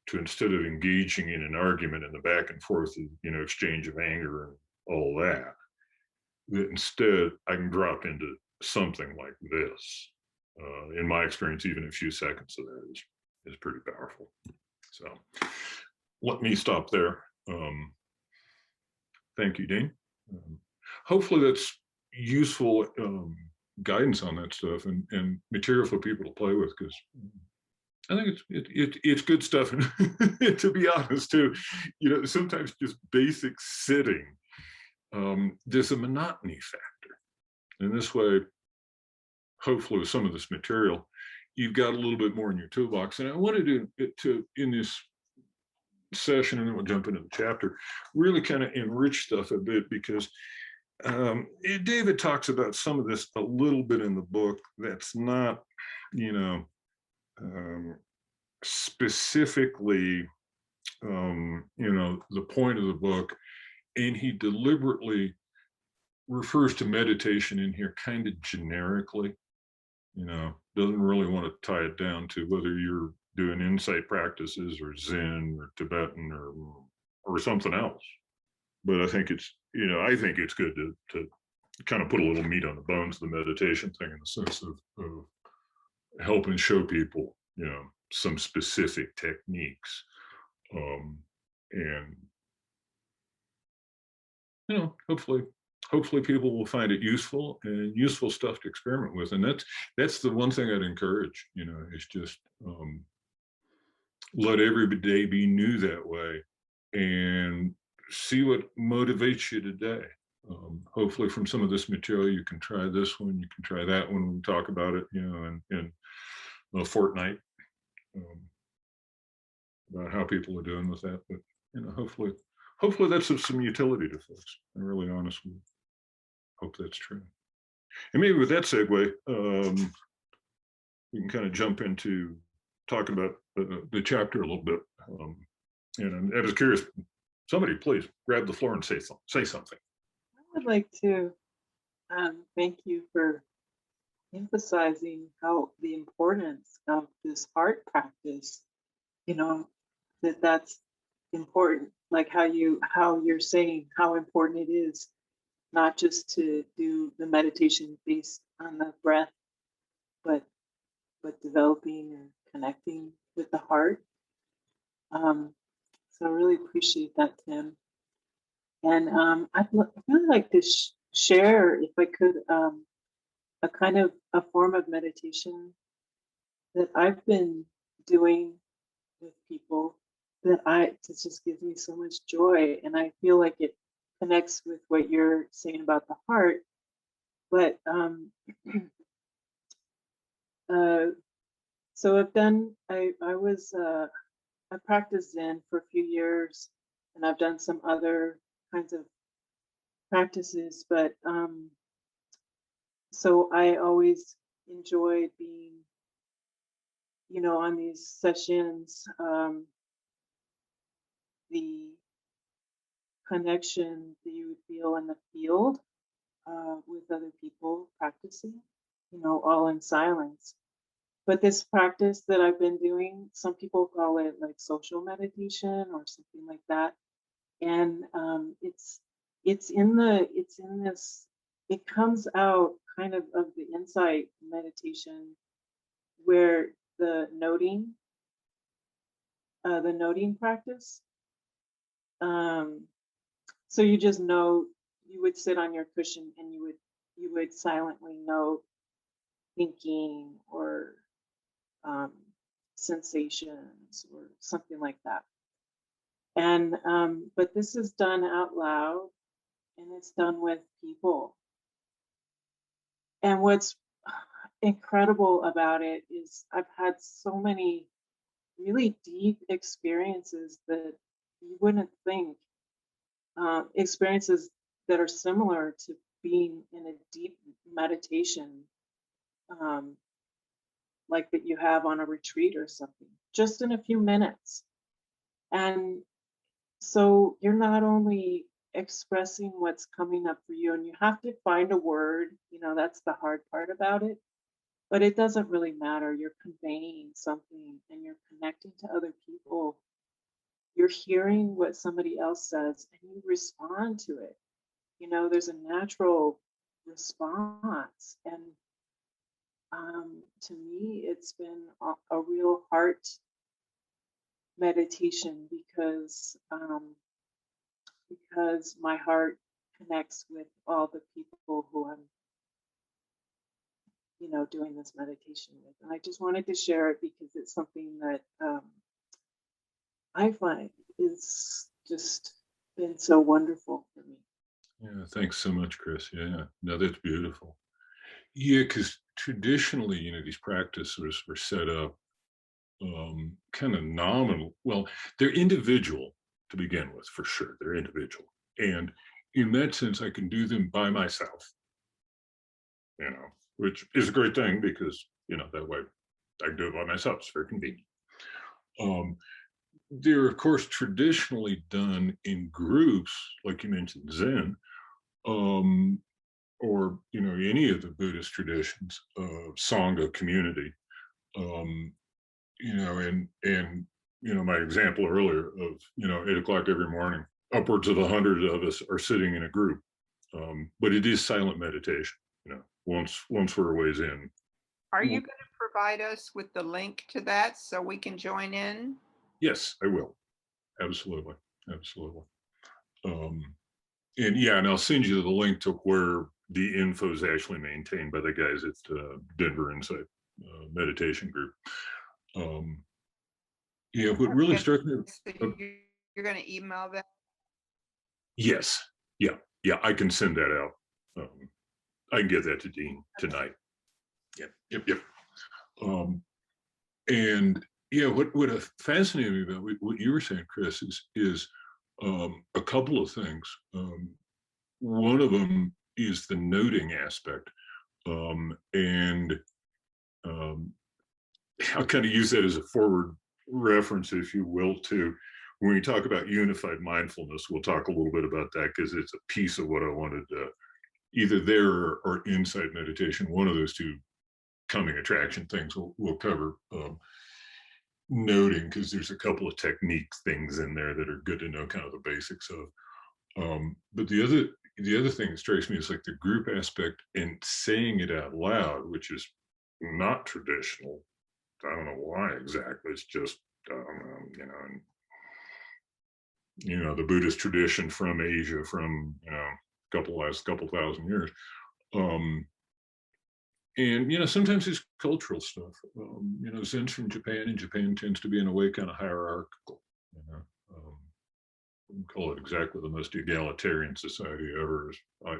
to, instead of engaging in an argument in the back and forth, exchange of anger and all that, that instead I can drop into something like this. In my experience, even a few seconds of that is pretty powerful. So let me stop there. Thank you, Dean. Hopefully that's useful guidance on that stuff and material for people to play with, because I think it's good stuff. And to be honest, too, sometimes just basic sitting, there's a monotony factor. And this way, hopefully with some of this material, you've got a little bit more in your toolbox. And I wanted to in this session, and then we'll jump into the chapter, really kind of enrich stuff a bit, because David talks about some of this a little bit in the book that's not, specifically, the point of the book. And he deliberately refers to meditation in here kind of generically, doesn't really want to tie it down to whether you're doing insight practices or Zen or Tibetan or something else. But I think it's good to kind of put a little meat on the bones of the meditation thing, in the sense of helping show people, some specific techniques, and hopefully people will find it useful and useful stuff to experiment with. And that's the one thing I'd encourage, is just let every day be new that way, and see what motivates you today. Hopefully from some of this material, you can try this one, you can try that one. We talk about it, in a fortnight, about how people are doing with that. But, hopefully that's of some utility to folks. I really honestly hope that's true. And maybe with that segue, we can kind of jump into talking about the chapter a little bit. And I was curious, somebody please grab the floor and say something. I would like to thank you for emphasizing how the importance of this heart practice, that's important, like how you're saying how important it is not just to do the meditation based on the breath, but developing and connecting with the heart. So I really appreciate that, Tim. And I'd really like to share, if I could, a kind of a form of meditation that I've been doing with people that it just gives me so much joy, and I feel like it connects with what you're saying about the heart. But so I practiced Zen for a few years, and I've done some other kinds of practices, but so I always enjoyed being, on these sessions, the connection that you would feel in the field with other people practicing, all in silence. But this practice that I've been doing, some people call it like social meditation or something like that. And it's in this, it comes out kind of the insight meditation where the noting practice. So you just know, you would sit on your cushion and you would silently note thinking or sensations or something like that. And but this is done out loud and it's done with people. And what's incredible about it is I've had so many really deep experiences that you wouldn't think, experiences that are similar to being in a deep meditation, like that you have on a retreat or something, just in a few minutes. And so you're not only expressing what's coming up for you, and you have to find a word, that's the hard part about it, but it doesn't really matter. You're conveying something and you're connecting to other people. You're hearing what somebody else says and you respond to it. There's a natural response. And to me, it's been a real heart meditation because my heart connects with all the people who I'm, doing this meditation with. And I just wanted to share it because it's something that I find is just been so wonderful for me. Yeah, thanks so much, Chris. Yeah, no, that's beautiful. Yeah, because traditionally, these practices were set up kind of nominal. Well, they're individual to begin with, for sure. They're individual. And in that sense, I can do them by myself, which is a great thing because, that way I can do it by myself. It's very convenient. They're, of course, traditionally done in groups, like you mentioned, Zen, or, any of the Buddhist traditions, Sangha community. My example earlier of 8 o'clock every morning, upwards of 100 of us are sitting in a group, but it is silent meditation. Once we're a ways in. Are you going to provide us with the link to that so we can join in? Yes, I will. Absolutely. And I'll send you the link to where the info is actually maintained by the guys at Denver Insight Meditation Group. What really struck me. You're going to email that? Yes. Yeah, I can send that out. I can get that to Dean tonight. Yep. And what fascinated me about what you were saying, Chris, is a couple of things. One of them is the noting aspect, and I'll kind of use that as a forward reference, if you will, to when we talk about unified mindfulness. We'll talk a little bit about that because it's a piece of what I wanted to either there or insight meditation. One of those two coming attraction things we'll cover. Noting, because there's a couple of technique things in there that are good to know, kind of the basics of. But the other thing that strikes me is like the group aspect and saying it out loud, which is not traditional. I don't know why exactly. It's just the Buddhist tradition from Asia, from last couple thousand years. And sometimes it's cultural stuff. Zen's from Japan, and Japan tends to be in a way kind of hierarchical. Wouldn't call it exactly the most egalitarian society ever,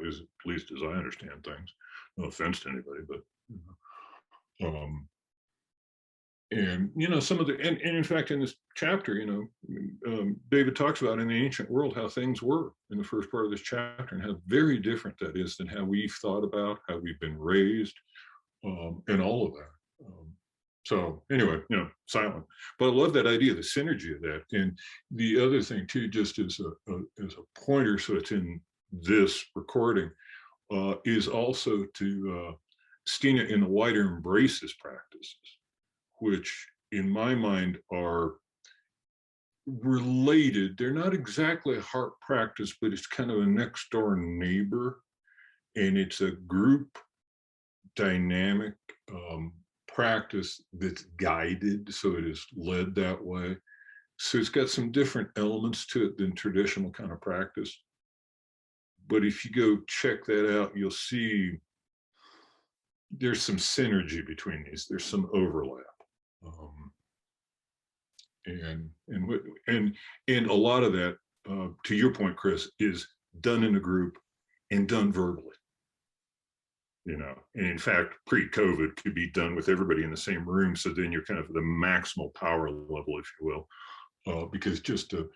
is at least as I understand things. No offense to anybody, but And, you know, some of the, and in fact, in this chapter, you know, David talks about in the ancient world how things were in the first part of this chapter and how very different that is than how we've thought about, how we've been raised, and all of that. So anyway, you know, silent. But I love that idea, the synergy of that. And the other thing too, just as a pointer, so it's in this recording, is also to Stina in the wider embraces practices, which in my mind are related. They're not exactly a heart practice, but it's kind of a next door neighbor. And it's a group dynamic practice that's guided, so it is led that way. So it's got some different elements to it than traditional kind of practice. But if you go check that out, you'll see there's some synergy between these. There's some overlap. And a lot of that, to your point, Chris, is done in a group and done verbally. You know, and in fact, pre-COVID could be done with everybody in the same room. So then you're kind of the maximal power level, if you will, because just to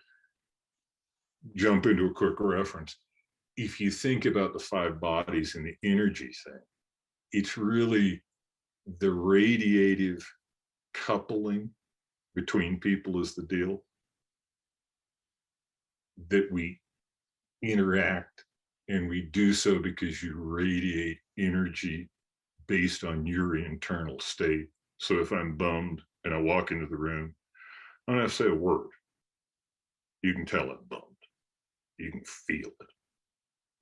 jump into a quick reference, if you think about the 5 bodies and the energy thing, it's really the radiative coupling between people is the deal, that we interact, and we do so because you radiate energy based on your internal state. So if I'm bummed and I walk into the room, I don't have to say a word. You can tell I'm bummed. You can feel it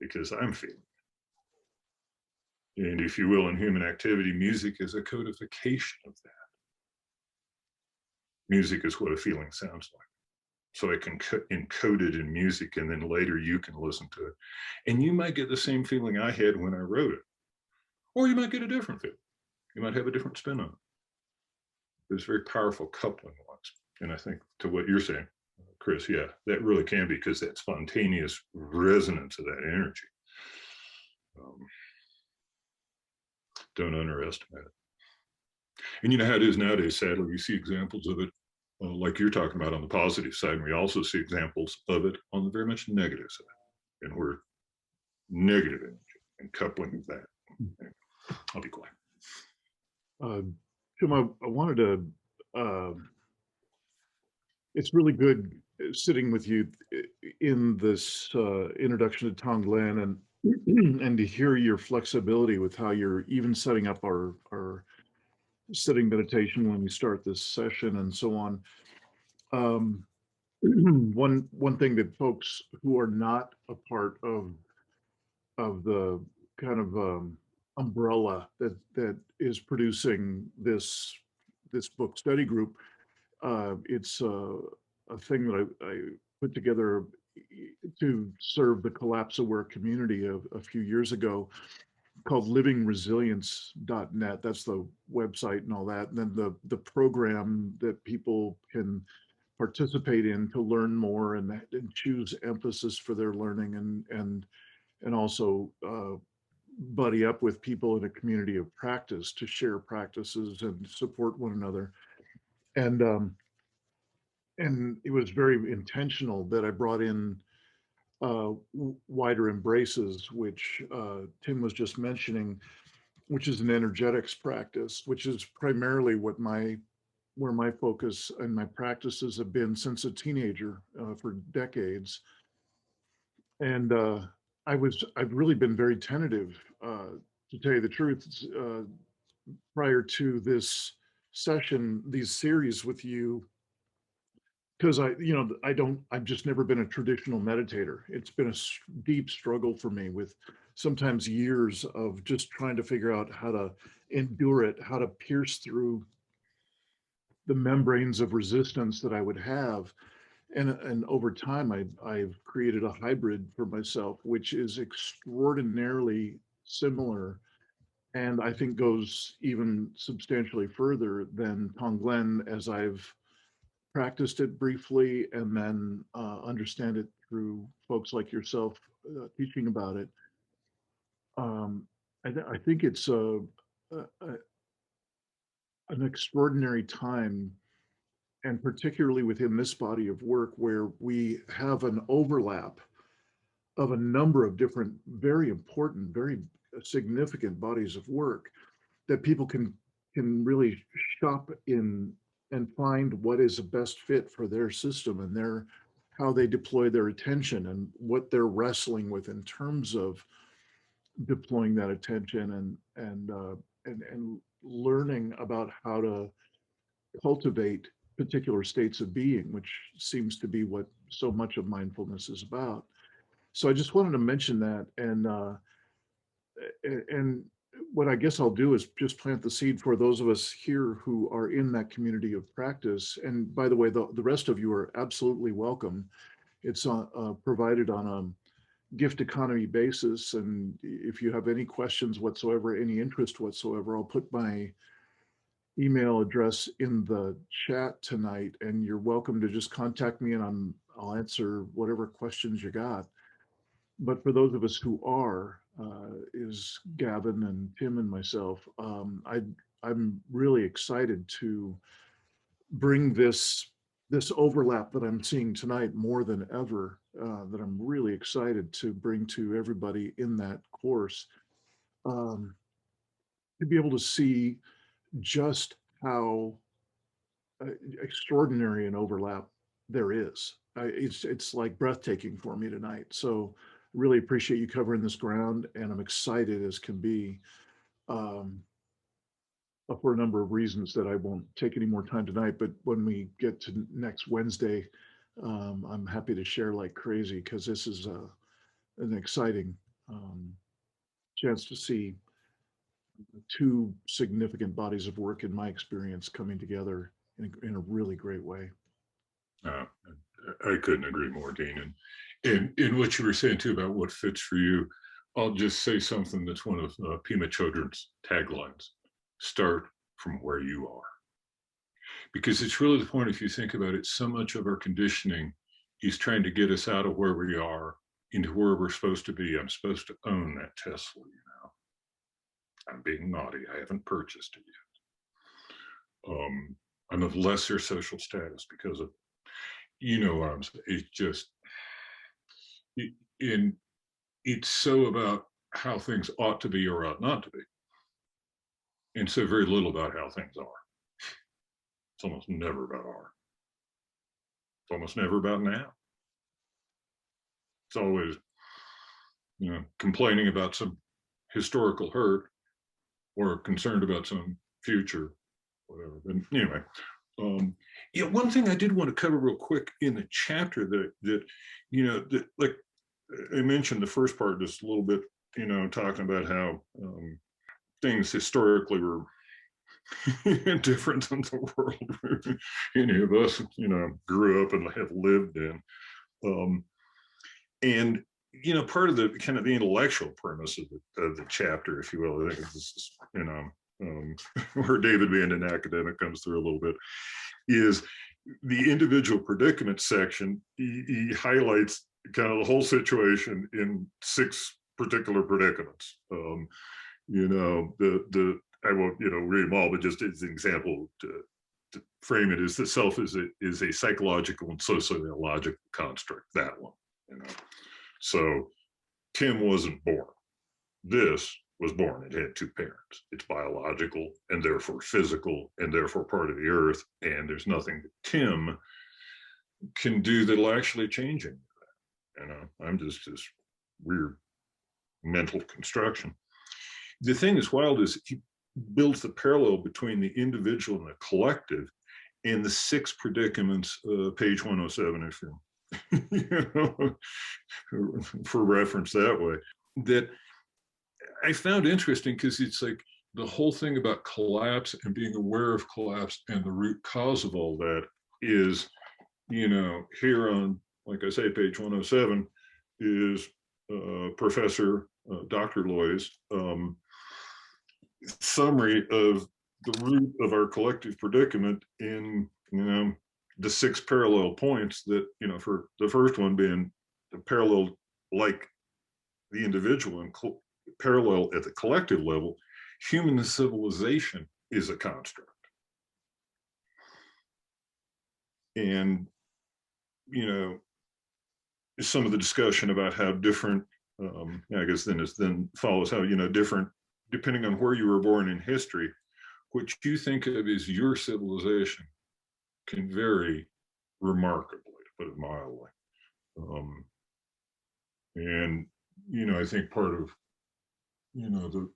because I'm feeling it. And if you will, in human activity, music is a codification of that. Music is what a feeling sounds like. So I can encode it in music, and then later you can listen to it. And you might get the same feeling I had when I wrote it. Or you might get a different feeling. You might have a different spin on it. There's very powerful coupling ones. And I think to what you're saying, Chris, yeah, that really can be, because that spontaneous resonance of that energy. Don't underestimate it. And you know how it is nowadays, sadly, we see examples of it, like you're talking about on the positive side, and we also see examples of it on the very much negative side. And we're negative energy and coupling that. I'll be quiet. Tim, I wanted to, it's really good sitting with you in this introduction to Tonglen, and to hear your flexibility with how you're even setting up our sitting meditation when we start this session and so on. One thing that folks who are not a part of the kind of umbrella that is producing this book study group, it's a thing that I put together to serve the collapse-aware community a few years ago, called livingresilience.net. That's the website and all that. And then the program that people can participate in to learn more and choose emphasis for their learning, and also buddy up with people in a community of practice to share practices and support one another. And it was very intentional that I brought in wider embraces, which Tim was just mentioning, which is an energetics practice, which is primarily where my focus and my practices have been since a teenager, for decades. And I've really been very tentative, to tell you the truth, prior to this session, these series with you, because I've just never been a traditional meditator. It's been a deep struggle for me, with sometimes years of just trying to figure out how to endure it, how to pierce through the membranes of resistance that I would have. And over time, I've created a hybrid for myself, which is extraordinarily similar, and I think goes even substantially further than Tonglen, as I've practiced it briefly and then understand it through folks like yourself teaching about it. I think it's an extraordinary time, and particularly within this body of work where we have an overlap of a number of different, very important, very significant bodies of work that people can really shop in and find what is the best fit for their system and their how they deploy their attention and what they're wrestling with in terms of deploying that attention and learning about how to cultivate particular states of being, which seems to be what so much of mindfulness is about. So I just wanted to mention that, and what I guess I'll do is just plant the seed for those of us here who are in that community of practice. And by the way, the rest of you are absolutely welcome. It's provided on a gift economy basis. And if you have any questions whatsoever, any interest whatsoever, I'll put my email address in the chat tonight, and you're welcome to just contact me, and I'll answer whatever questions you got. But for those of us who are, is Gavin and Tim and myself, I'm really excited to bring this overlap that I'm seeing tonight more than ever, that I'm really excited to bring to everybody in that course, to be able to see just how extraordinary an overlap there is. It's like breathtaking for me tonight. So really appreciate you covering this ground, and I'm excited as can be, for a number of reasons that I won't take any more time tonight. But when we get to next Wednesday, I'm happy to share like crazy, because this is an exciting chance to see two significant bodies of work in my experience coming together in a really great way. I couldn't agree more, Dean. And in what you were saying too about what fits for you, I'll just say something that's one of Pema Chodron's taglines: start from where you are. Because it's really the point, if you think about it, so much of our conditioning is trying to get us out of where we are into where we're supposed to be. I'm supposed to own that Tesla, you know. I'm being naughty. I haven't purchased it yet. I'm of lesser social status because of, you know what I'm saying. It's just, it's so about how things ought to be or ought not to be, and so very little about how things are. It's almost never about are. It's almost never about now. It's always, you know, complaining about some historical hurt or concerned about some future, whatever. But anyway, yeah, one thing I did want to cover real quick in the chapter that you know, that, like I mentioned the first part just a little bit, you know, talking about how things historically were different than the world any of us, you know, grew up and have lived in. And you know, part of the kind of the intellectual premise of the chapter, if you will, I think this is, you know, where David being an academic comes through a little bit, is the individual predicament section. He highlights kind of the whole situation in 6 particular predicaments. You know, I won't, you know, read them all, but just as an example to frame it, is the self is a psychological and sociological construct. That one, you know. So Tim wasn't born. This was born. It had 2 parents. It's biological and therefore physical and therefore part of the earth. And there's nothing that Tim can do that'll actually change any of that. You know, I'm just this weird mental construction. The thing that's wild is he builds the parallel between the individual and the collective in the 6 predicaments, page 107, if you're, you know, for reference that way, that I found interesting, because it's like the whole thing about collapse and being aware of collapse and the root cause of all that is, you know, here on, like I say, page 107 is Professor Dr. Loy's summary of the root of our collective predicament in, you know, the 6 parallel points that, you know, for the first one being the parallel, like the individual, and parallel at the collective level, human civilization is a construct. And, you know, some of the discussion about how different, I guess then follows how, you know, different, depending on where you were born in history, what you think of as your civilization can vary remarkably, to put it mildly. And, you know, I think part of, you know,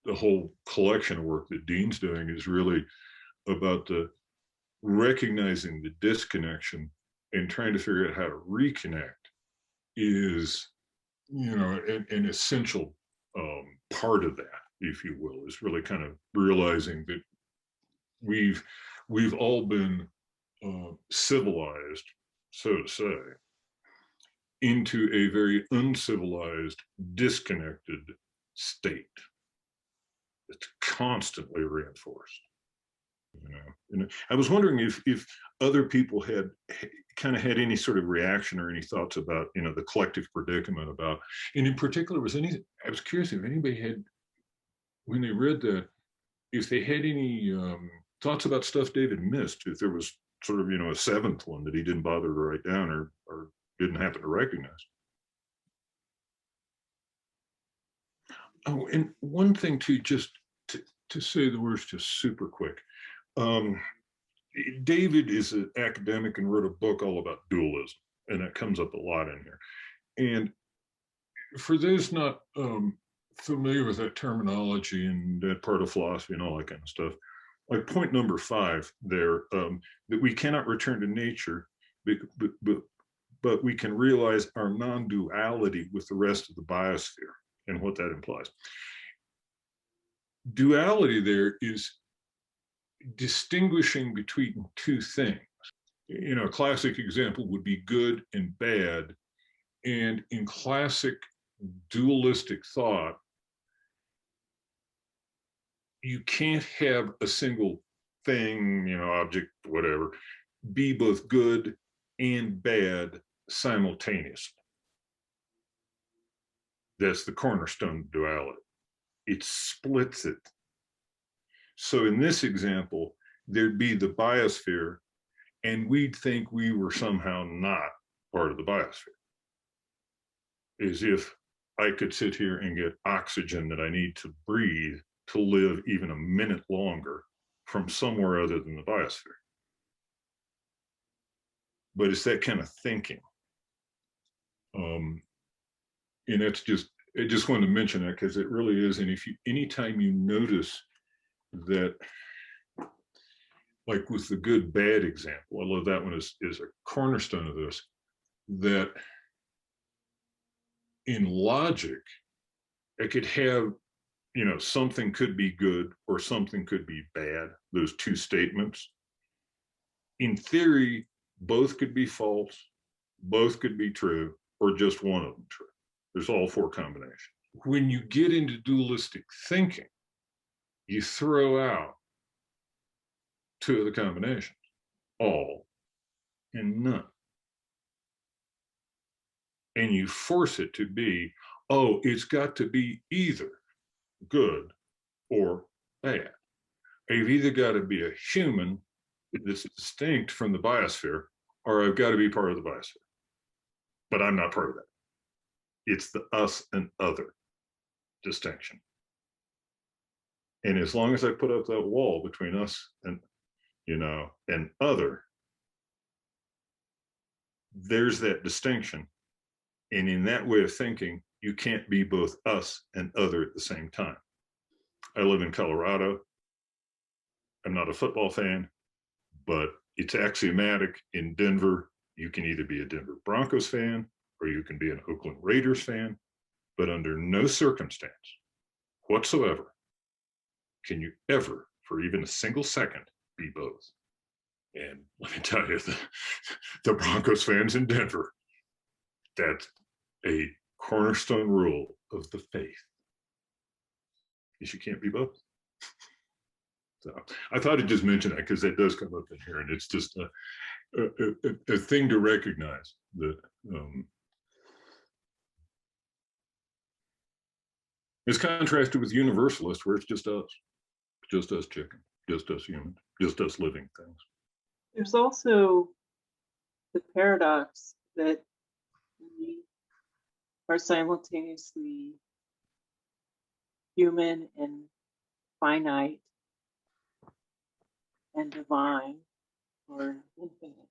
the whole collection of work that Dean's doing is really about the recognizing the disconnection and trying to figure out how to reconnect is, you know, an essential part of that, if you will, is really kind of realizing that we've all been civilized, so to say, into a very uncivilized, disconnected state that's constantly reinforced. You know, and I was wondering if other people had kind of had any sort of reaction or any thoughts about, you know, the collective predicament about, and in particular, I was curious if anybody had, when they read that, if they had any thoughts about stuff David missed, if there was sort of, you know, a seventh one that he didn't bother to write down or didn't happen to recognize. Oh, and one thing too, just to say the words just super quick. David is an academic and wrote a book all about dualism, and that comes up a lot in here. And for those not familiar with that terminology and that part of philosophy and all that kind of stuff, like point number 5 there, that we cannot return to nature, but we can realize our non-duality with the rest of the biosphere and what that implies. Duality there is distinguishing between two things. You know, a classic example would be good and bad. And in classic dualistic thought, you can't have a single thing, you know, object, whatever, be both good and bad simultaneously. That's the cornerstone of duality. It splits it. So in this example, there'd be the biosphere, and we'd think we were somehow not part of the biosphere. As if I could sit here and get oxygen that I need to breathe to live even a minute longer from somewhere other than the biosphere. But it's that kind of thinking. And that's just, I just wanted to mention that because it really is. And if you, anytime you notice that, like with the good bad example, I love that one is a cornerstone of this, that in logic, it could have, you know, something could be good or something could be bad, those two statements. In theory, both could be false, both could be true, or just one of them true. There's all 4 combinations. When you get into dualistic thinking, you throw out 2 of the combinations, all and none. And you force it to be, oh, it's got to be either good or bad. I've either got to be a human that's distinct from the biosphere, or I've got to be part of the biosphere. But I'm not part of that. It's the us and other distinction. And as long as I put up that wall between us and, you know, and other, there's that distinction. And in that way of thinking, you can't be both us and other at the same time. I live in Colorado. I'm not a football fan, but it's axiomatic in Denver. You can either be a Denver Broncos fan or you can be an Oakland Raiders fan, but under no circumstance whatsoever can you ever, for even a single second, be both. And let me tell you, the Broncos fans in Denver, that's a cornerstone rule of the faith, is you can't be both. So I thought I'd just mention that because that does come up in here, and it's just a thing to recognize that it's contrasted with universalists, where it's just us chicken, just us human, just us living things. There's also the paradox that we are simultaneously human and finite and divine or infinite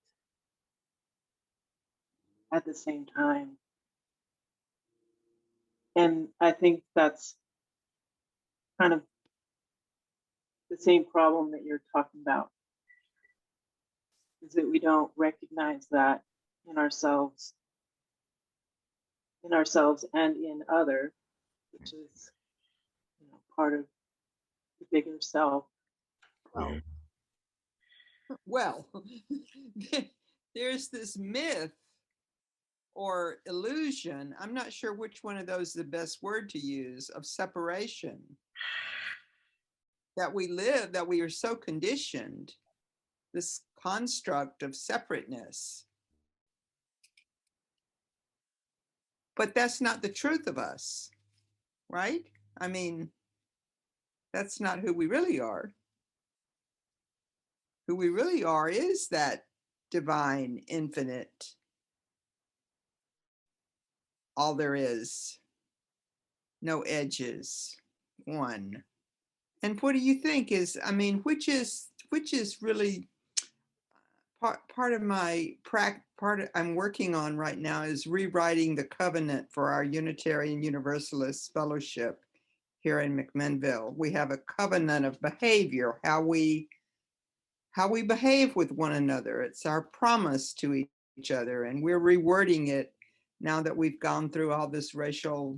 at the same time. And I think that's kind of the same problem that you're talking about, is that we don't recognize that in ourselves and in other, which is, you know, part of the bigger self. Yeah. Well, there's this myth or illusion, I'm not sure which one of those is the best word to use, of separation. That we live, that we are so conditioned, this construct of separateness. But that's not the truth of us, right? I mean, that's not who we really are. Who we really are is that divine, infinite, all there is, no edges, one. And what do you think is, I mean, which is really part of my I'm working on right now is rewriting the covenant for our Unitarian Universalist Fellowship here in McMinnville. We have a covenant of behavior, how we behave with one another. It's our promise to each other, and we're rewording it now that we've gone through all this racial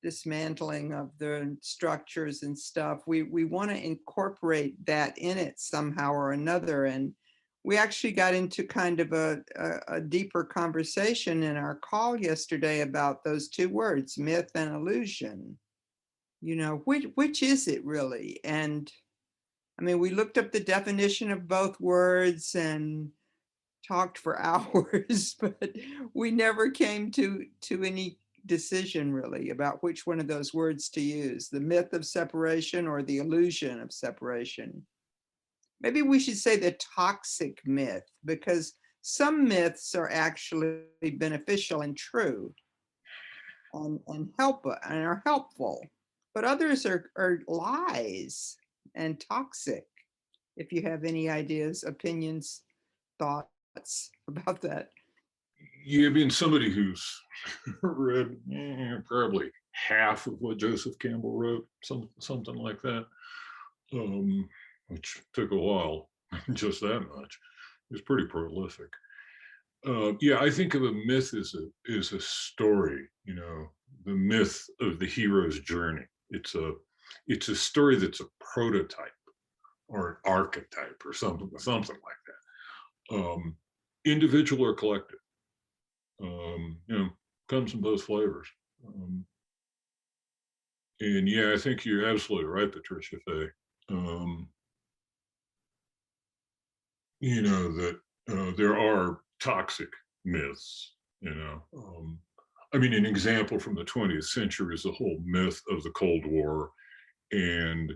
dismantling of the structures and stuff. We want to incorporate that in it somehow or another. And we actually got into kind of a deeper conversation in our call yesterday about those two words, myth and illusion. You know, which is it really? And I mean, we looked up the definition of both words and talked for hours, but we never came to any decision really about which one of those words to use, the myth of separation or the illusion of separation. Maybe we should say the toxic myth, because some myths are actually beneficial and true and are helpful, but others are lies and toxic. If you have any ideas, opinions, thoughts about that. Yeah, being somebody who's read probably half of what Joseph Campbell wrote, something like that, which took a while, just that much. It was pretty prolific. Yeah, I think of a myth as a story. You know, the myth of the hero's journey. It's a story that's a prototype or an archetype or something like that. Individual or collective. You know, comes in both flavors. And yeah, I think you're absolutely right, Patricia Fay. You know, that there are toxic myths, you know. I mean, an example from the 20th century is the whole myth of the Cold War and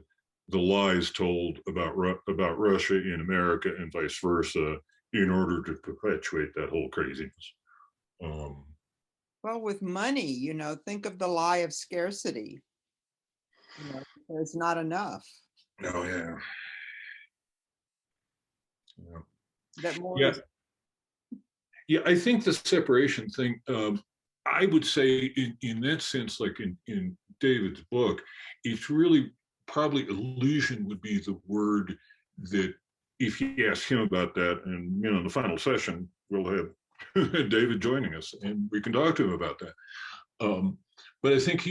the lies told about Russia in America and vice versa in order to perpetuate that whole craziness. Well, with money, you know, think of the lie of scarcity. You know, there's not enough. Oh yeah. Yeah. That more Yeah. is. Yeah, I think the separation thing, I would say in that sense, like in David's book, it's really probably illusion would be the word that if you ask him about that, and you know, in the final session, we'll have David joining us and we can talk to him about that. But I think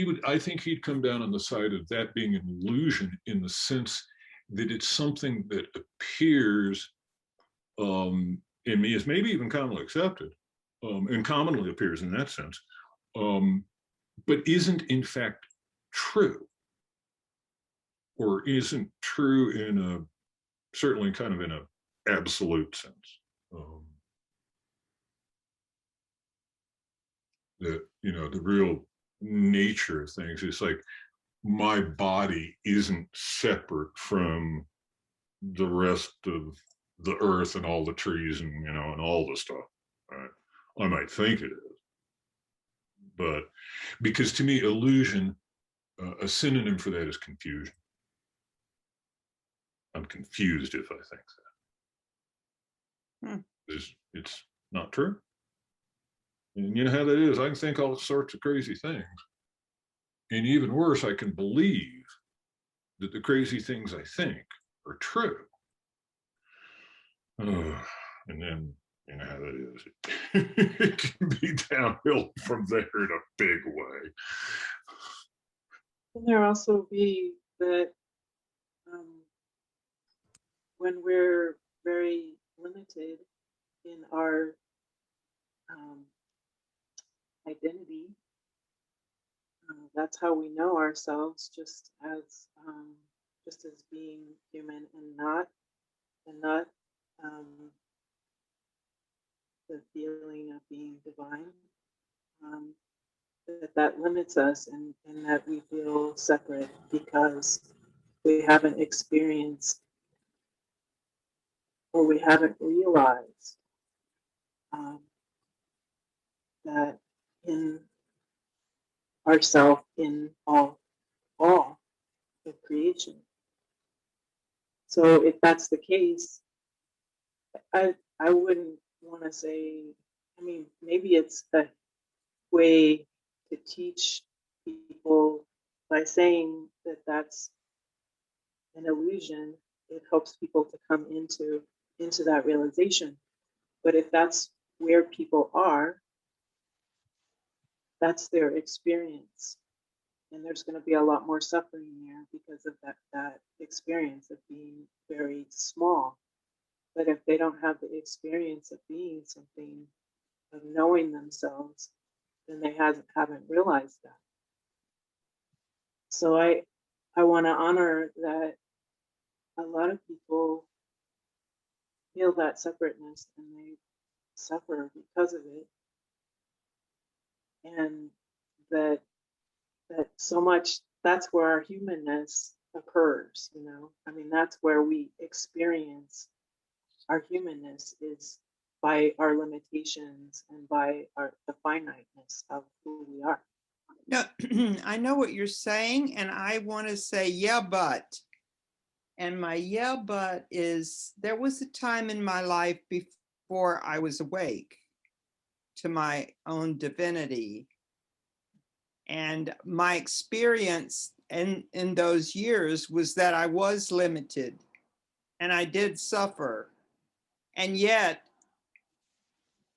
he'd come down on the side of that being an illusion in the sense that it's something that appears in me is maybe even commonly accepted, and commonly appears in that sense, but isn't in fact true, or isn't true in a certainly kind of in a absolute sense. That, you know, the real nature of things is like my body isn't separate from the rest of the earth and all the trees and, you know, and all the stuff. Right? I might think it is, but because to me, illusion, a synonym for that is confusion. I'm confused if I think that. It's not true. And you know how that is. I can think all sorts of crazy things. And even worse, I can believe that the crazy things I think are true. And then, you know how that is. It can be downhill from there in a big way. Can there also be that when we're very limited in our identity, that's how we know ourselves, just as being human and not the feeling of being divine, that limits us, and that we feel separate because we haven't experienced or we haven't realized that in ourself, in all of creation. So if that's the case, I wouldn't want to say, I mean, maybe it's a way to teach people by saying that that's an illusion. It helps people to come into that realization. But if that's where people are, that's their experience. And there's going to be a lot more suffering there because of that experience of being very small. But if they don't have the experience of being something, of knowing themselves, then they haven't realized that. So I want to honor that a lot of people feel that separateness and they suffer because of it. And that so much, that's where our humanness occurs, you know. I mean, that's where we experience our humanness, is by our limitations and by the finiteness of who we are. No, I know what you're saying, and I want to say, yeah, but. And my yeah, but is, there was a time in my life before I was awake to my own divinity. And my experience in those years was that I was limited and I did suffer. And yet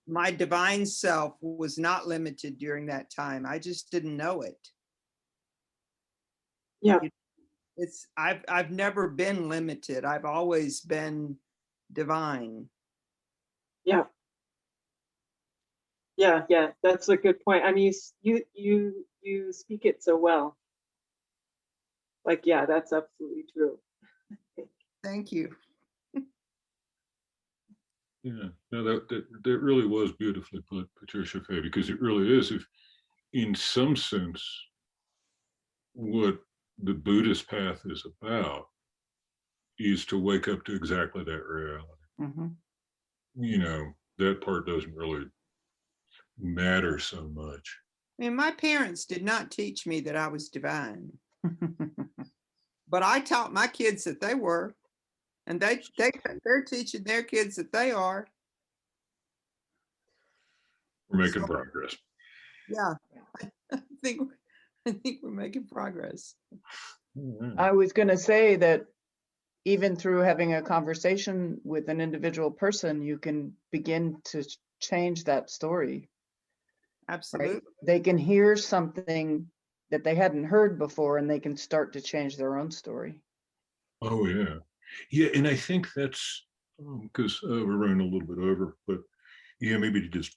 my divine self was not limited during that time. I just didn't know it. Yeah. I've never been limited. I've always been divine. Yeah. Yeah, that's a good point. I mean, you speak it so well. Like, yeah, that's absolutely true. Thank you. Yeah, no, that really was beautifully put, Patricia Fay, because it really is, if in some sense, what the Buddhist path is about is to wake up to exactly that reality. Mm-hmm. You know, that part doesn't really matter so much. I mean, my parents did not teach me that I was divine, but I taught my kids that they were, and they're teaching their kids that they are. We're making progress. Yeah, I think we're making progress. I was going to say that even through having a conversation with an individual person, you can begin to change that story. Absolutely. Right? They can hear something that they hadn't heard before, and they can start to change their own story. Oh, yeah. Yeah, and I think that's because we're running a little bit over, but yeah, maybe to just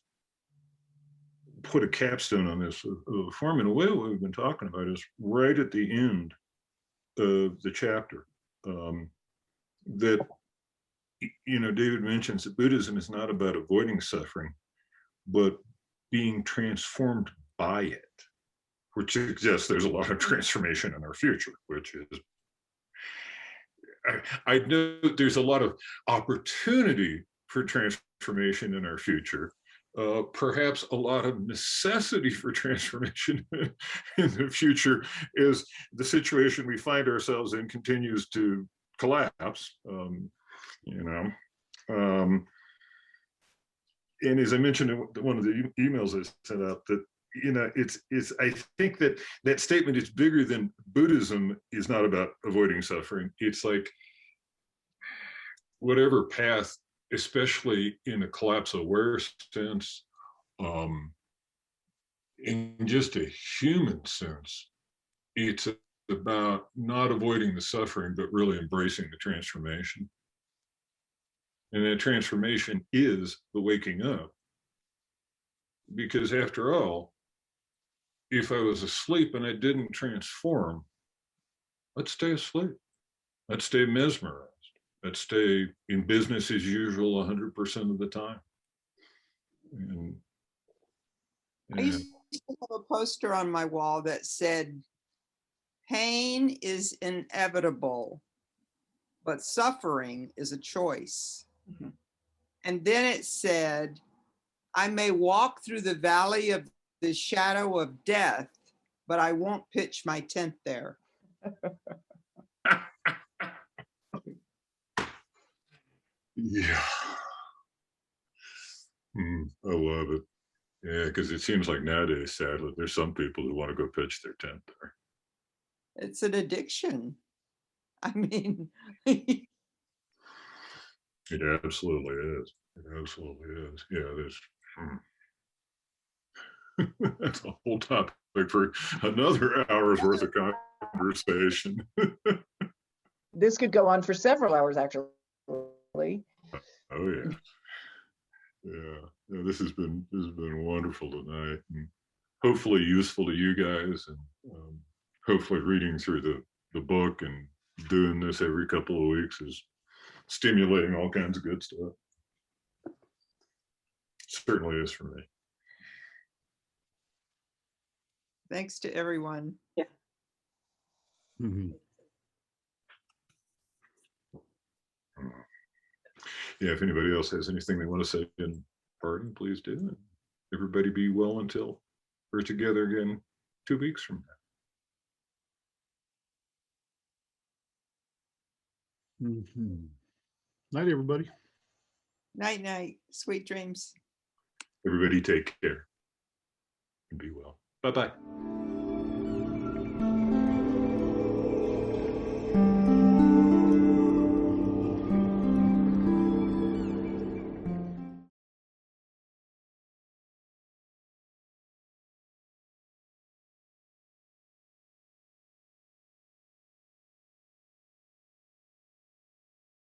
put a capstone on this form, in a way, what we've been talking about is right at the end of the chapter, that, you know, David mentions that Buddhism is not about avoiding suffering, but being transformed by it, which suggests there's a lot of transformation in our future, which is, I know there's a lot of opportunity for transformation in our future. Perhaps a lot of necessity for transformation in the future is the situation we find ourselves in continues to collapse. You know, and as I mentioned in one of the emails I sent out, that it's I think that that statement is bigger than Buddhism is not about avoiding suffering. It's like whatever path, especially in a collapse aware sense, in just a human sense, it's about not avoiding the suffering, but really embracing the transformation. And that transformation is the waking up. Because after all, if I was asleep and I didn't transform, let's stay asleep. Let's stay mesmerized. Let's stay in business as usual 100% of the time. I used to have a poster on my wall that said, pain is inevitable, but suffering is a choice. Mhm. And then it said, I may walk through the valley of the shadow of death, but I won't pitch my tent there. Yeah. I love it. Yeah, because it seems like nowadays, sadly, there's some people who want to go pitch their tent there. It's an addiction. I mean, It absolutely is. It absolutely is. Yeah, there's. That's a whole topic for another hour's worth of conversation. This could go on for several hours, actually. Oh yeah, yeah. This has been wonderful tonight, and hopefully useful to you guys, and hopefully reading through the book and doing this every couple of weeks is stimulating all kinds of good stuff. Certainly is for me. thanks to everyone. Mhm. Yeah, if anybody else has anything they want to say in parting, please do. And everybody be well until we're together again 2 weeks from now. Mhm. Night, everybody. Night, night. Sweet dreams. Everybody take care and be well. Bye-bye.